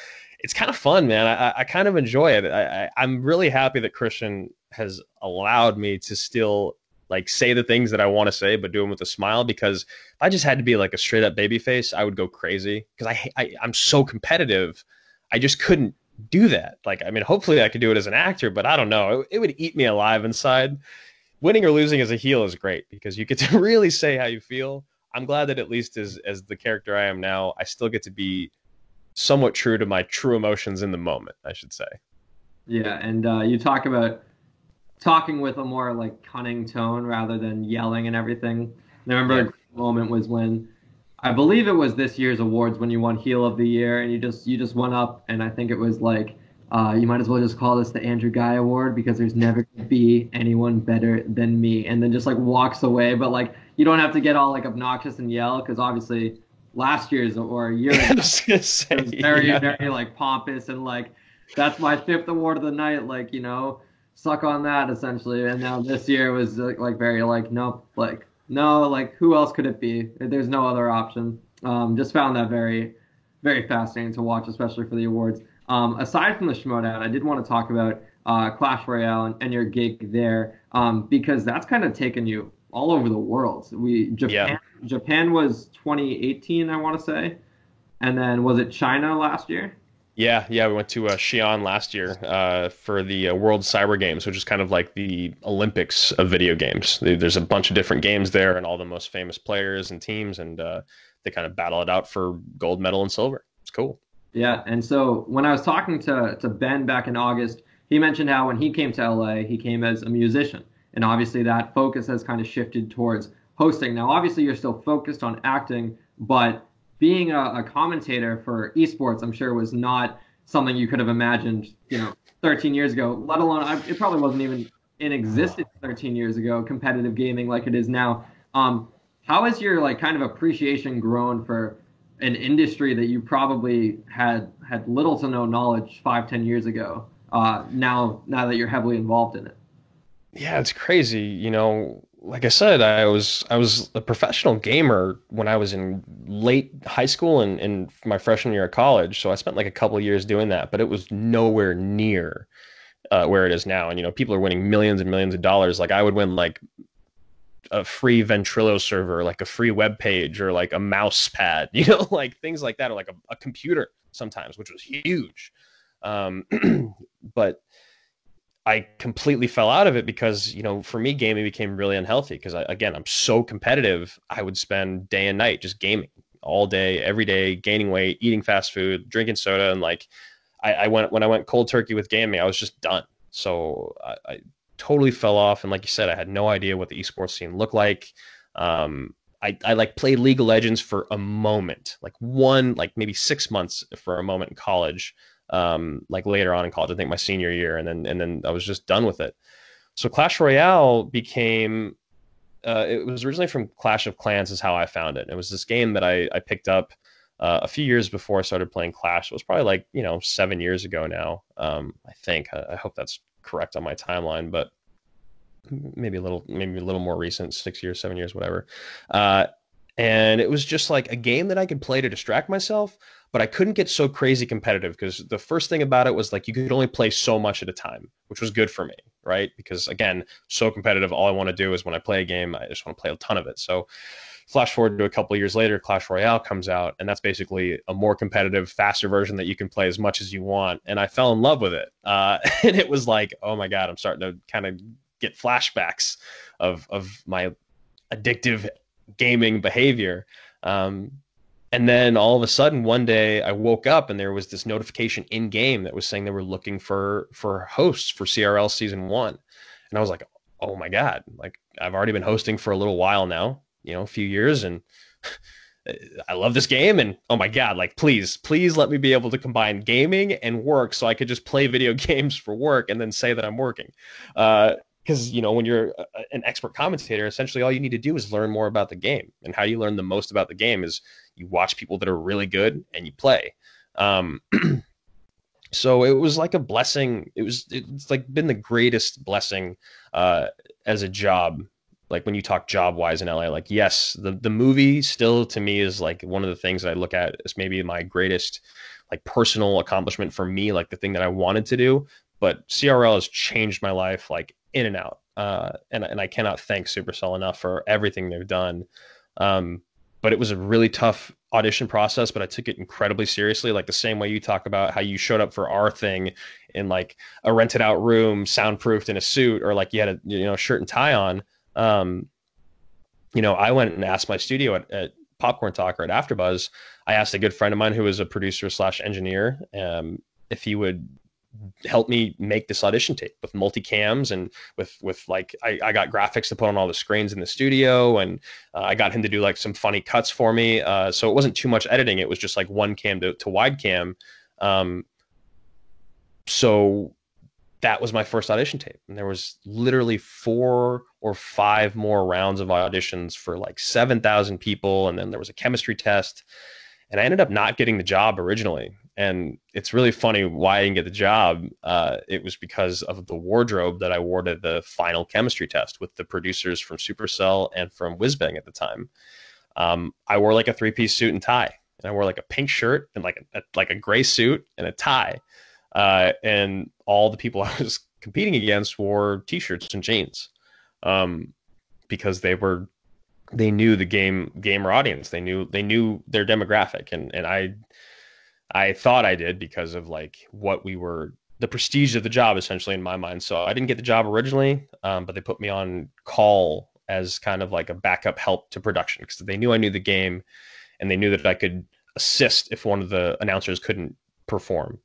kind of fun, man. I kind of enjoy it. I'm really happy that Christian has allowed me to still like say the things that I want to say, but do them with a smile, because if I just had to be like a straight up baby face, I would go crazy because I'm so competitive. I just couldn't do that. Like, I mean, hopefully I could do it as an actor, but I don't know. It would eat me alive inside. Winning or losing as a heel is great because you get to really say how you feel. I'm glad that at least as the character I am now, I still get to be somewhat true to my true emotions in the moment, I should say. Yeah, and you talk about talking with a more like cunning tone rather than yelling and everything. And I remember a moment was when I believe it was this year's awards when you won Heel of the Year, and you just went up, and I think it was like you might as well just call this the Andrew Guy Award because there's never going to be anyone better than me, and then just like walks away. But like you don't have to get all like obnoxious and yell because obviously last year's or a year ago was very very like pompous and like that's my fifth award of the night, like suck on that essentially. And now this year was like very like nope, like no, like who else could it be? There's no other option. Just found that very very fascinating to watch, especially for the awards. Aside from the Schmoedown, I did want to talk about Clash Royale and your gig there, because that's kind of taken you all over the world. Japan was 2018, I want to say, and then was it China last year? Yeah, we went to Xi'an last year for the World Cyber Games, which is kind of like the Olympics of video games. There's a bunch of different games there and all the most famous players and teams, and they kind of battle it out for gold medal and silver. It's cool. Yeah, and so when I was talking to Ben back in August, he mentioned how when he came to LA, he came as a musician, and obviously that focus has kind of shifted towards hosting. Now, obviously, you're still focused on acting, but being a commentator for esports, I'm sure was not something you could have imagined, 13 years ago. Let alone, it probably wasn't even in existence 13 years ago, competitive gaming like it is now. How has your like kind of appreciation grown for an industry that you probably had little to no knowledge 5, 10 years ago. Now that you're heavily involved in it. Yeah, it's crazy. Like I said, I was a professional gamer when I was in late high school and my freshman year of college. So I spent like a couple of years doing that, but it was nowhere near where it is now. And people are winning millions and millions of dollars. Like I would win like a free Ventrilo server, like a free web page, or like a mouse pad, like things like that, or like a computer sometimes, which was huge. Um, but I completely fell out of it because, for me, gaming became really unhealthy because again, I'm so competitive. I would spend day and night just gaming all day, every day, gaining weight, eating fast food, drinking soda. And like, when I went cold turkey with gaming, I was just done. So I totally fell off. And like you said, I had no idea what the esports scene looked like. I like played League of Legends for a moment, like maybe 6 months for a moment in college, like later on in college, I think my senior year, and then I was just done with it. So Clash Royale became it was originally from Clash of Clans is how I found it. It was this game that I picked up a few years before I started playing Clash. It was probably like 7 years ago now. I think I hope that's correct on my timeline, but maybe a little more recent, 6 years, 7 years, whatever. Uh, and it was just like a game that I could play to distract myself, but I couldn't get so crazy competitive because the first thing about it was like you could only play so much at a time, which was good for me, right? Because again, so competitive, all I want to do is when I play a game, I just want to play a ton of it. So flash forward to a couple of years later, Clash Royale comes out, and that's basically a more competitive, faster version that you can play as much as you want. And I fell in love with it, and it was like, oh my god, I'm starting to kind of get flashbacks of my addictive gaming behavior. Um, and then all of a sudden, one day, I woke up and there was this notification in game that was saying they were looking for hosts for CRL season one, and I was like, oh my god, like I've already been hosting for a little while now, a few years, and I love this game, and oh my god, like please let me be able to combine gaming and work so I could just play video games for work and then say that I'm working. Because when you're an expert commentator, essentially all you need to do is learn more about the game. And how you learn the most about the game is you watch people that are really good and you play. Um, so it was like a blessing. It's like been the greatest blessing as a job. Like when you talk job wise in LA, like yes, the movie still to me is like one of the things that I look at as maybe my greatest like personal accomplishment for me, like the thing that I wanted to do. But CRL has changed my life like in and out. And I cannot thank Supercell enough for everything they've done. Um, but it was a really tough audition process, but I took it incredibly seriously. Like the same way you talk about how you showed up for our thing in like a rented out room, soundproofed in a suit, or like you had a shirt and tie on. Um, I went and asked my studio at Popcorn Talker at AfterBuzz. I asked a good friend of mine who was a producer slash engineer if he would help me make this audition tape with multicams and with like I got graphics to put on all the screens in the studio, and I got him to do like some funny cuts for me. So it wasn't too much editing. It was just like one cam to wide cam. So that was my first audition tape, and there was literally 4 or 5 more rounds of auditions for like 7,000 people, and then there was a chemistry test, and I ended up not getting the job originally. And it's really funny why I didn't get the job. It was because of the wardrobe that I wore to the final chemistry test with the producers from Supercell and from Whizbang at the time. I wore like a 3-piece suit and tie, and I wore like a pink shirt and like a gray suit and a tie. And all the people I was competing against wore t-shirts and jeans, because they knew the gamer audience. They knew their demographic, and I thought I did because of like what we were, the prestige of the job essentially in my mind. So I didn't get the job originally, but they put me on call as kind of like a backup help to production because they knew I knew the game, and they knew that I could assist if one of the announcers couldn't perform.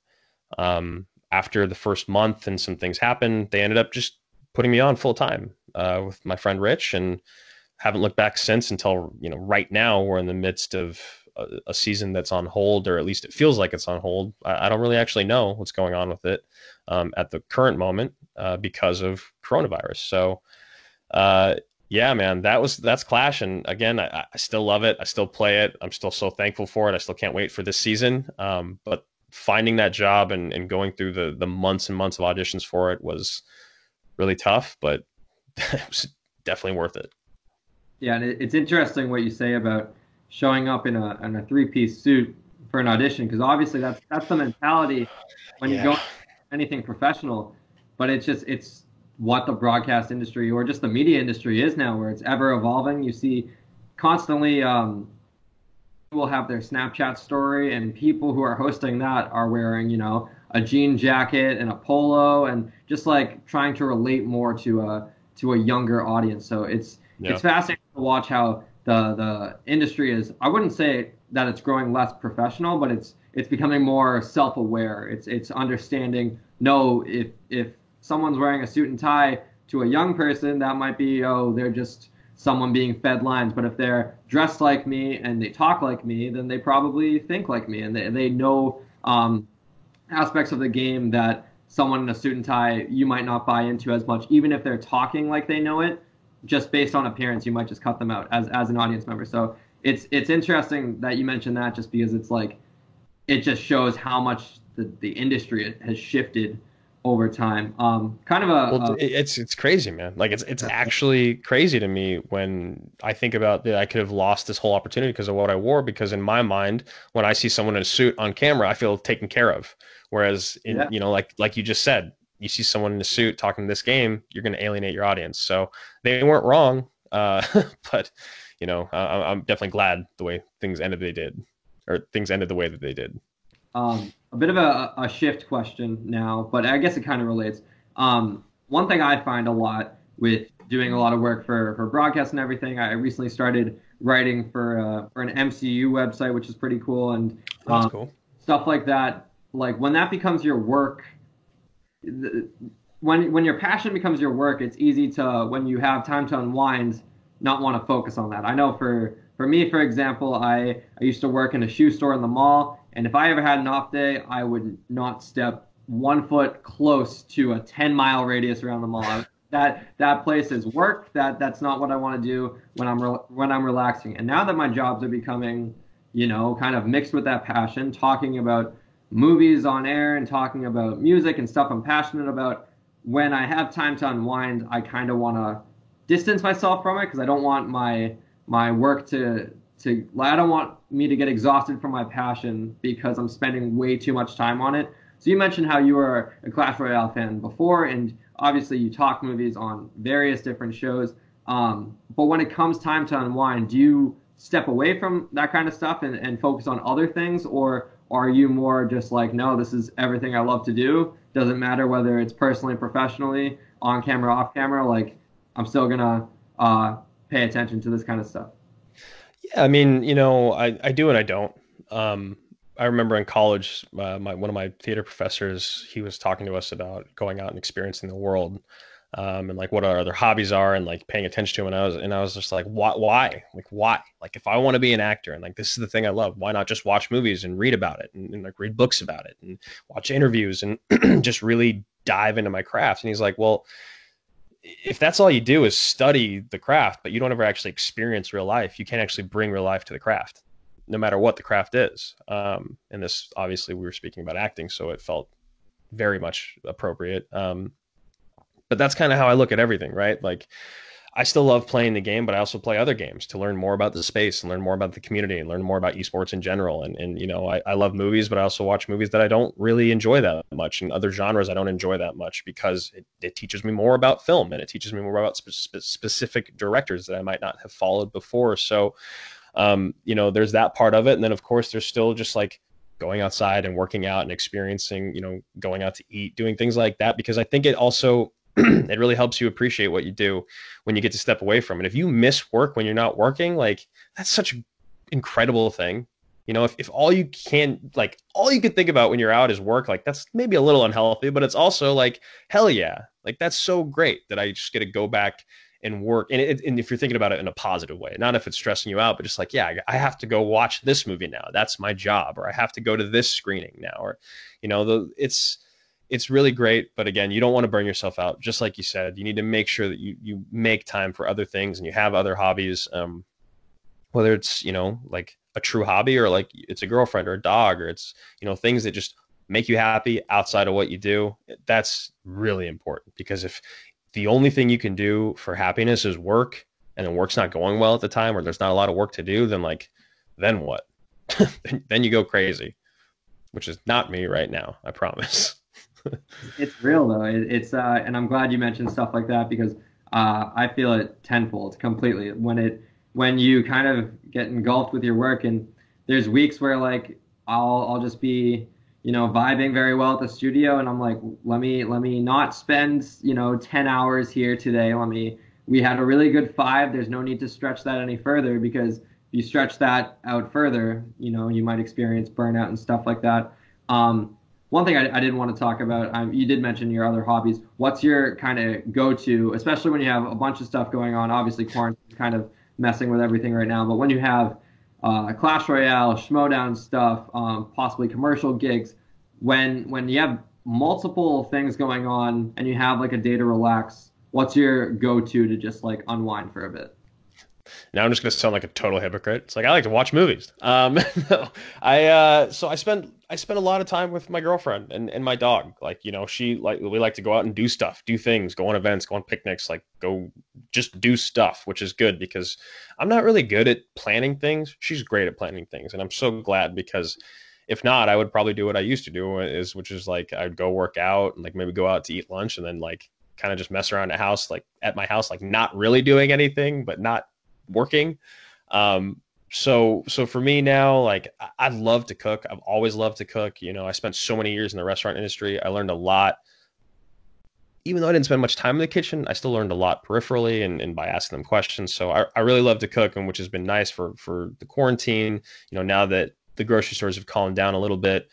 After the first month and some things happened, they ended up just putting me on full time with my friend Rich, and haven't looked back since until, right now we're in the midst of a season that's on hold, or at least it feels like it's on hold. I don't really actually know what's going on with it at the current moment because of coronavirus. So, yeah, man, that's Clash. And again, I still love it. I still play it. I'm still so thankful for it. I still can't wait for this season. But finding that job and going through the months and months of auditions for it was really tough, but it was definitely worth it. Yeah, and it's interesting what you say about showing up in a three-piece suit for an audition, because obviously that's the mentality when you go Yeah. anything professional. But it's what the broadcast industry or just the media industry is now, where it's ever evolving. You see constantly will have their Snapchat story, and people who are hosting that are wearing, a jean jacket and a polo, and just like trying to relate more to a younger audience. So it's Yeah. fascinating to watch how the industry is. I wouldn't say that it's growing less professional, but it's becoming more self-aware. It's understanding. No, if someone's wearing a suit and tie to a young person, that might be, oh, they're just someone being fed lines. But if they're dressed like me and they talk like me, then they probably think like me, and they know aspects of the game that someone in a suit and tie you might not buy into as much, even if they're talking like they know it. Just based on appearance, you might just cut them out as an audience member. So it's interesting that you mentioned that, just because it's like it just shows how much the industry has shifted over time. Kind of Well, it's crazy, man. Like it's actually crazy to me when I think about that I could have lost this whole opportunity because of what I wore. Because in my mind, when I see someone in a suit on camera, I feel taken care of. Whereas in, yeah. like you just said, you see someone in a suit talking this game, you're going to alienate your audience. So they weren't wrong, but I'm definitely glad the way things ended they did, or things ended the way that they did. A bit of a shift question now, but I guess it kind of relates. One thing I find a lot with doing a lot of work for broadcast and everything, I recently started writing for an MCU website, which is pretty cool, and That's um, cool. stuff like that. Like when that becomes your work, when your passion becomes your work, it's easy to, when you have time to unwind, not want to focus on that. I know for me, for example, I used to work in a shoe store in the mall, and if I ever had an off day, I would not step 1 foot close to a 10-mile radius around the mall. That place is work. That's not what I want to do when I'm relaxing. And now that my jobs are becoming, kind of mixed with that passion, talking about movies on air and talking about music and stuff I'm passionate about, when I have time to unwind, I kind of want to distance myself from it, because I don't want my work to I don't want me to get exhausted from my passion because I'm spending way too much time on it. So you mentioned how you were a Clash Royale fan before, and obviously you talk movies on various different shows. But when it comes time to unwind, do you step away from that kind of stuff and focus on other things, or are you more just like, no, this is everything I love to do? Doesn't matter whether it's personally, professionally, on camera, off camera. Like, I'm still gonna pay attention to this kind of stuff. Yeah, I mean, I do and I don't. Um, I remember in college, one of my theater professors, he was talking to us about going out and experiencing the world, and like what our other hobbies are, and like paying attention to. And I was just like, why? Like, why? Like, if I want to be an actor and like this is the thing I love, why not just watch movies and read about it, and like read books about it and watch interviews and just really dive into my craft? And he's like, well, if that's all you do is study the craft, but you don't ever actually experience real life, you can't actually bring real life to the craft, no matter what the craft is. And this, obviously, we were speaking about acting, so it felt very much appropriate. But that's kind of how I look at everything, right? Like, I still love playing the game, but I also play other games to learn more about the space and learn more about the community and learn more about esports in general. And I love movies, but I also watch movies that I don't really enjoy that much, and other genres I don't enjoy that much, because it teaches me more about film, and it teaches me more about specific directors that I might not have followed before. So, there's that part of it. And then, of course, there's still just like going outside and working out and experiencing, going out to eat, doing things like that, because I think it also it really helps you appreciate what you do when you get to step away from it. If you miss work when you're not working, like, that's such an incredible thing. You know, if all you can, like, all you can think about when you're out is work, like, that's maybe a little unhealthy, but it's also like, hell yeah. Like, that's so great that I just get to go back and work. And if you're thinking about it in a positive way, not if it's stressing you out, but just like, yeah, I have to go watch this movie now. That's my job. Or I have to go to this screening now. Or, it's really great. But again, you don't want to burn yourself out. Just like you said, you need to make sure that you make time for other things and you have other hobbies. Whether it's, like a true hobby or like it's a girlfriend or a dog or it's, things that just make you happy outside of what you do. That's really important because if the only thing you can do for happiness is work and then work's not going well at the time or there's not a lot of work to do, then what? Then you go crazy, which is not me right now. I promise. It's real though. And I'm glad you mentioned stuff like that because I feel it tenfold completely when you kind of get engulfed with your work and there's weeks where like I'll just be vibing very well at the studio and I'm like let me not spend 10 hours here today. We had a really good 5. There's no need to stretch that any further because if you stretch that out further, you might experience burnout and stuff like that. One thing I did want to talk about, you did mention your other hobbies. What's your kind of go-to, especially when you have a bunch of stuff going on? Obviously, quarantine is kind of messing with everything right now, but when you have Clash Royale, Schmodown stuff, possibly commercial gigs, when you have multiple things going on and you have like a day to relax, what's your go-to to just like unwind for a bit? Now I'm just gonna sound like a total hypocrite. It's like I like to watch movies. No, so I spend a lot of time with my girlfriend and my dog. Like, we like to go out and do stuff, do things, go on events, go on picnics, like go just do stuff, which is good because I'm not really good at planning things. She's great at planning things, and I'm so glad because if not, I would probably do what I used to do, which is like I'd go work out and like maybe go out to eat lunch and then like kind of just mess around the house, like at my house, like not really doing anything, but not working. So for me now, like I love to cook. I've always loved to cook. I spent so many years in the restaurant industry. I learned a lot. Even though I didn't spend much time in the kitchen, I still learned a lot peripherally and by asking them questions. So I really love to cook, and which has been nice for the quarantine. Now that the grocery stores have calmed down a little bit,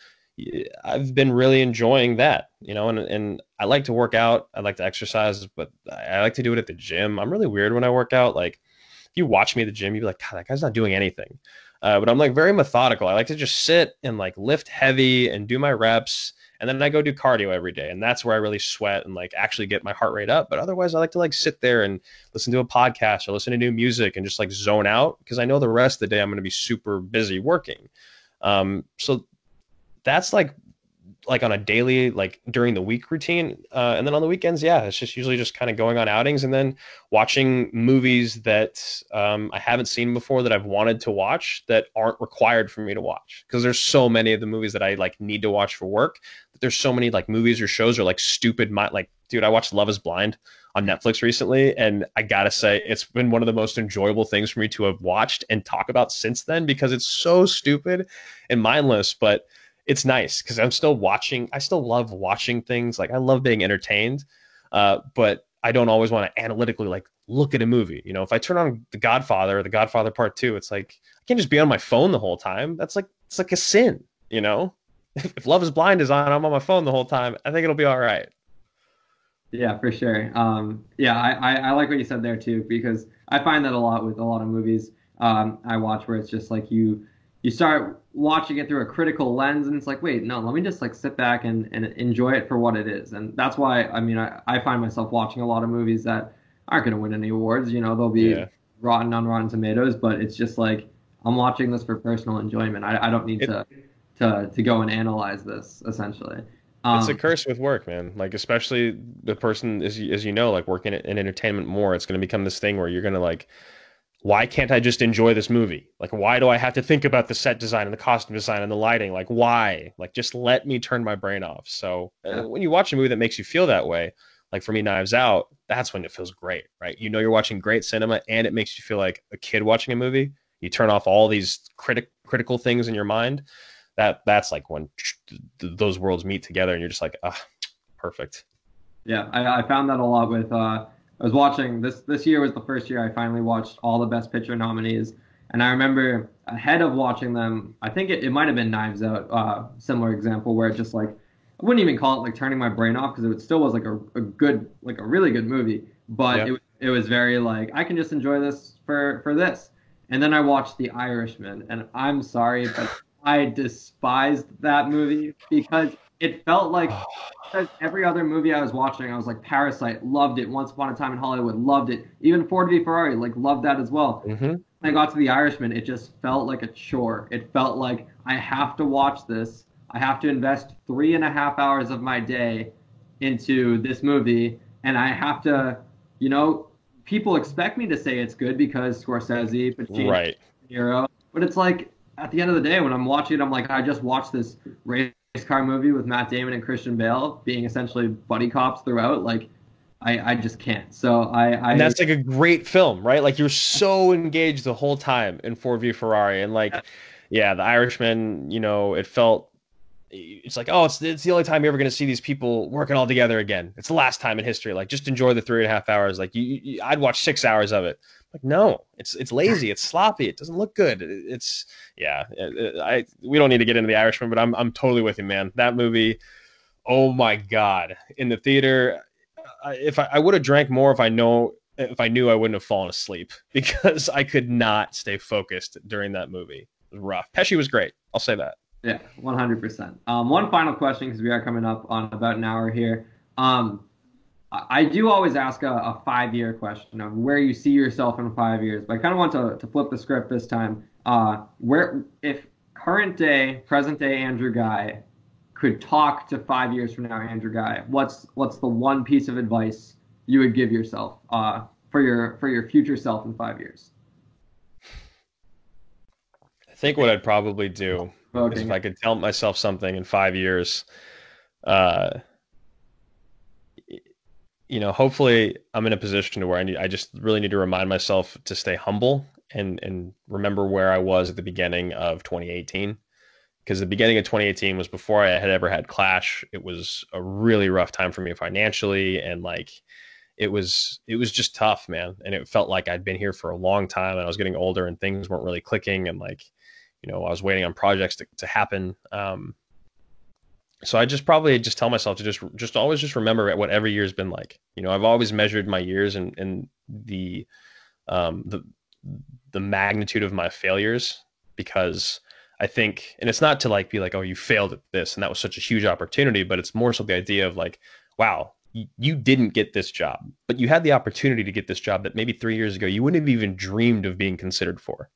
I've been really enjoying that. And I like to work out. I like to exercise, but I like to do it at the gym. I'm really weird when I work out. Like if you watch me at the gym, you'd be like, God, that guy's not doing anything. But I'm like very methodical. I like to just sit and like lift heavy and do my reps. And then I go do cardio every day. And that's where I really sweat and like actually get my heart rate up. But otherwise, I like to like sit there and listen to a podcast or listen to new music and just like zone out because I know the rest of the day I'm going to be super busy working. So that's like on a daily, like during the week routine. And then on the weekends, yeah, it's just usually just kind of going on outings and then watching movies that I haven't seen before that I've wanted to watch that aren't required for me to watch. Because there's so many of the movies that I like need to watch for work. There's so many like movies or shows or like like, dude, I watched Love is Blind on Netflix recently. And I gotta say, it's been one of the most enjoyable things for me to have watched and talk about since then because it's so stupid and mindless. But it's nice because I'm still watching. I still love watching things. Like I love being entertained, but I don't always want to analytically like look at a movie. If I turn on The Godfather or The Godfather Part Two, it's like I can't just be on my phone the whole time. It's like a sin. If Love Is Blind is on, I'm on my phone the whole time. I think it'll be all right. Yeah, for sure. Yeah, I like what you said there too, because I find that a lot with a lot of movies I watch where it's just like you start watching it through a critical lens and it's like, wait, no, let me just like sit back and enjoy it for what it is. And that's why, I mean, I find myself watching a lot of movies that aren't going to win any awards. They'll be Yeah. rotten on Rotten Tomatoes, but it's just like I'm watching this for personal enjoyment. I don't need It to go and analyze this essentially. it's a Um, curse with work, man. Like especially the person as you know, like working in entertainment more, it's going to become this thing where you're going to like why can't I just enjoy this movie? Like, why do I have to think about the set design and the costume design and the lighting? Like, why? Like, just let me turn my brain off. So yeah, when you watch a movie that makes you feel that way, like for me, Knives Out, that's when it feels great, right? You're watching great cinema and it makes you feel like a kid watching a movie. You turn off all these critical things in your mind. That's like when those worlds meet together and you're just like, ah, perfect. yeah, I found that a lot with I was watching this year was the first year I finally watched all the Best Picture nominees, And I remember ahead of watching them, I think it might have been Knives Out, similar example where it just like I wouldn't even call it like turning my brain off because it still was like a good like a really good movie, but Yeah. it was very like I can just enjoy this for this. And then I watched The Irishman, and I'm sorry, but I despised that movie because it felt like because every other movie I was watching, I was like Parasite, loved it. Once Upon a Time in Hollywood, loved it. Even Ford v Ferrari, like loved that as well. Hmm. When I got to The Irishman, it just felt like a chore. It felt like I have to watch this. I have to invest 3.5 hours of my day into this movie, and I have to, you know, people expect me to say it's good because Scorsese, Pacino, Right. De Niro, but it's like at the end of the day, when I'm watching it, I'm like, I just watched this race car movie with Matt Damon and Christian Bale being essentially buddy cops throughout. Like, I just can't. So And I that's like a great film, right? Like you're so engaged the whole time in Ford v Ferrari, and like, yeah, The Irishman. It felt it's like, oh, it's the only time you're ever going to see these people working all together again. It's the last time in history. Like, just enjoy the 3.5 hours. Like, I'd watch 6 hours of it. Like, no, it's lazy, it's sloppy, it doesn't look good. It's yeah. We don't need to get into The Irishman, but I'm totally with you, man. That movie, oh my god, in the theater, if I would have drank more, if I knew I wouldn't have fallen asleep because I could not stay focused during that movie. It was rough. Pesci was great. I'll say that. Yeah, 100%. One final question because we are coming up on about an hour here. I do always ask a 5 year question of where you see yourself in 5 years, but I kind of want to flip the script this time. Where if current day, present day Andrew Guy could talk to 5 years from now Andrew Guy, what's the one piece of advice you would give yourself for your future self in 5 years? I think what I'd probably do is if Voting. I could tell myself something in 5 years, uh, hopefully I'm in a position to where I just really need to remind myself to stay humble and remember where I was at the beginning of 2018. Because the beginning of 2018 was before I had ever had Clash. It was a really rough time for me financially, and like it was just tough, man. And it felt like I'd been here for a long time, and I was getting older, and things weren't really clicking, and like I was waiting on projects to happen. So I just probably just tell myself to just always just remember what every year's been like. I've always measured my years and um, the the magnitude of my failures because I think, and it's not to like be like, oh, you failed at this and that was such a huge opportunity, but it's more so the idea of like, wow, you didn't get this job, but you had the opportunity to get this job that maybe 3 years ago you wouldn't have even dreamed of being considered for.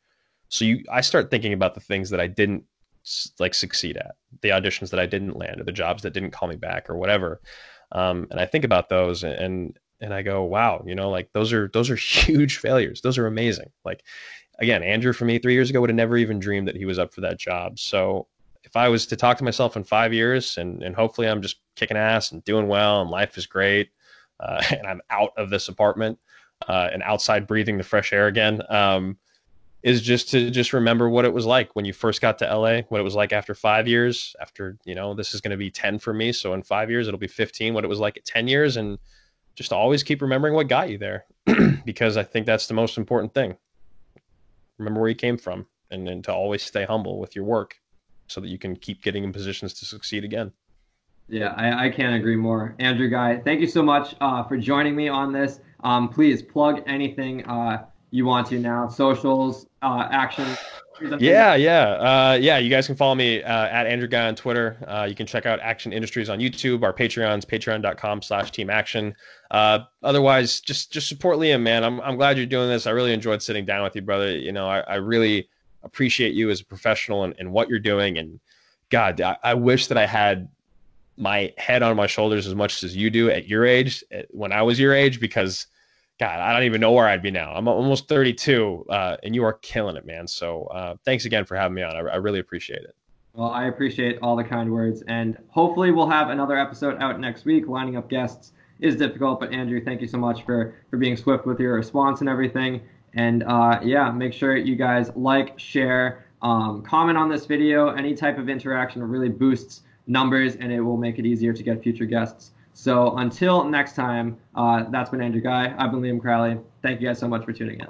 So I start thinking about the things that I didn't like succeed at, the auditions that I didn't land, or the jobs that didn't call me back, or whatever. And I think about those, and I go, wow, like those are huge failures. Those are amazing. Like again, Andrew for me 3 years ago would have never even dreamed that he was up for that job. So if I was to talk to myself in 5 years, and hopefully I'm just kicking ass and doing well, and life is great, and I'm out of this apartment and outside breathing the fresh air again. Is just to just remember what it was like when you first got to LA, what it was like after 5 years, after, this is going to be 10 for me. So in 5 years, it'll be 15, what it was like at 10 years. And just always keep remembering what got you there because I think that's the most important thing. Remember where you came from and to always stay humble with your work so that you can keep getting in positions to succeed again. Yeah, I can't agree more. Andrew Guy, thank you so much for joining me on this. Please plug anything you want to now, socials, action. Yeah. You guys can follow me at Andrew Guy on Twitter. You can check out Action Industries on YouTube. Our Patreon's patreon.com/Team Action. Otherwise, just support Liam, man. I'm glad you're doing this. I really enjoyed sitting down with you, brother. I really appreciate you as a professional and what you're doing. And God, I wish that I had my head on my shoulders as much as you do at your age, when I was your age, because God, I don't even know where I'd be now. I'm almost 32, and you are killing it, man. So thanks again for having me on. I really appreciate it. Well, I appreciate all the kind words, and hopefully we'll have another episode out next week. Lining up guests is difficult, but Andrew, thank you so much for being swift with your response and everything. And yeah, make sure you guys like, share, comment on this video. Any type of interaction really boosts numbers, and it will make it easier to get future guests. So until next time, that's been Andrew Guy. I've been Liam Crowley. Thank you guys so much for tuning in.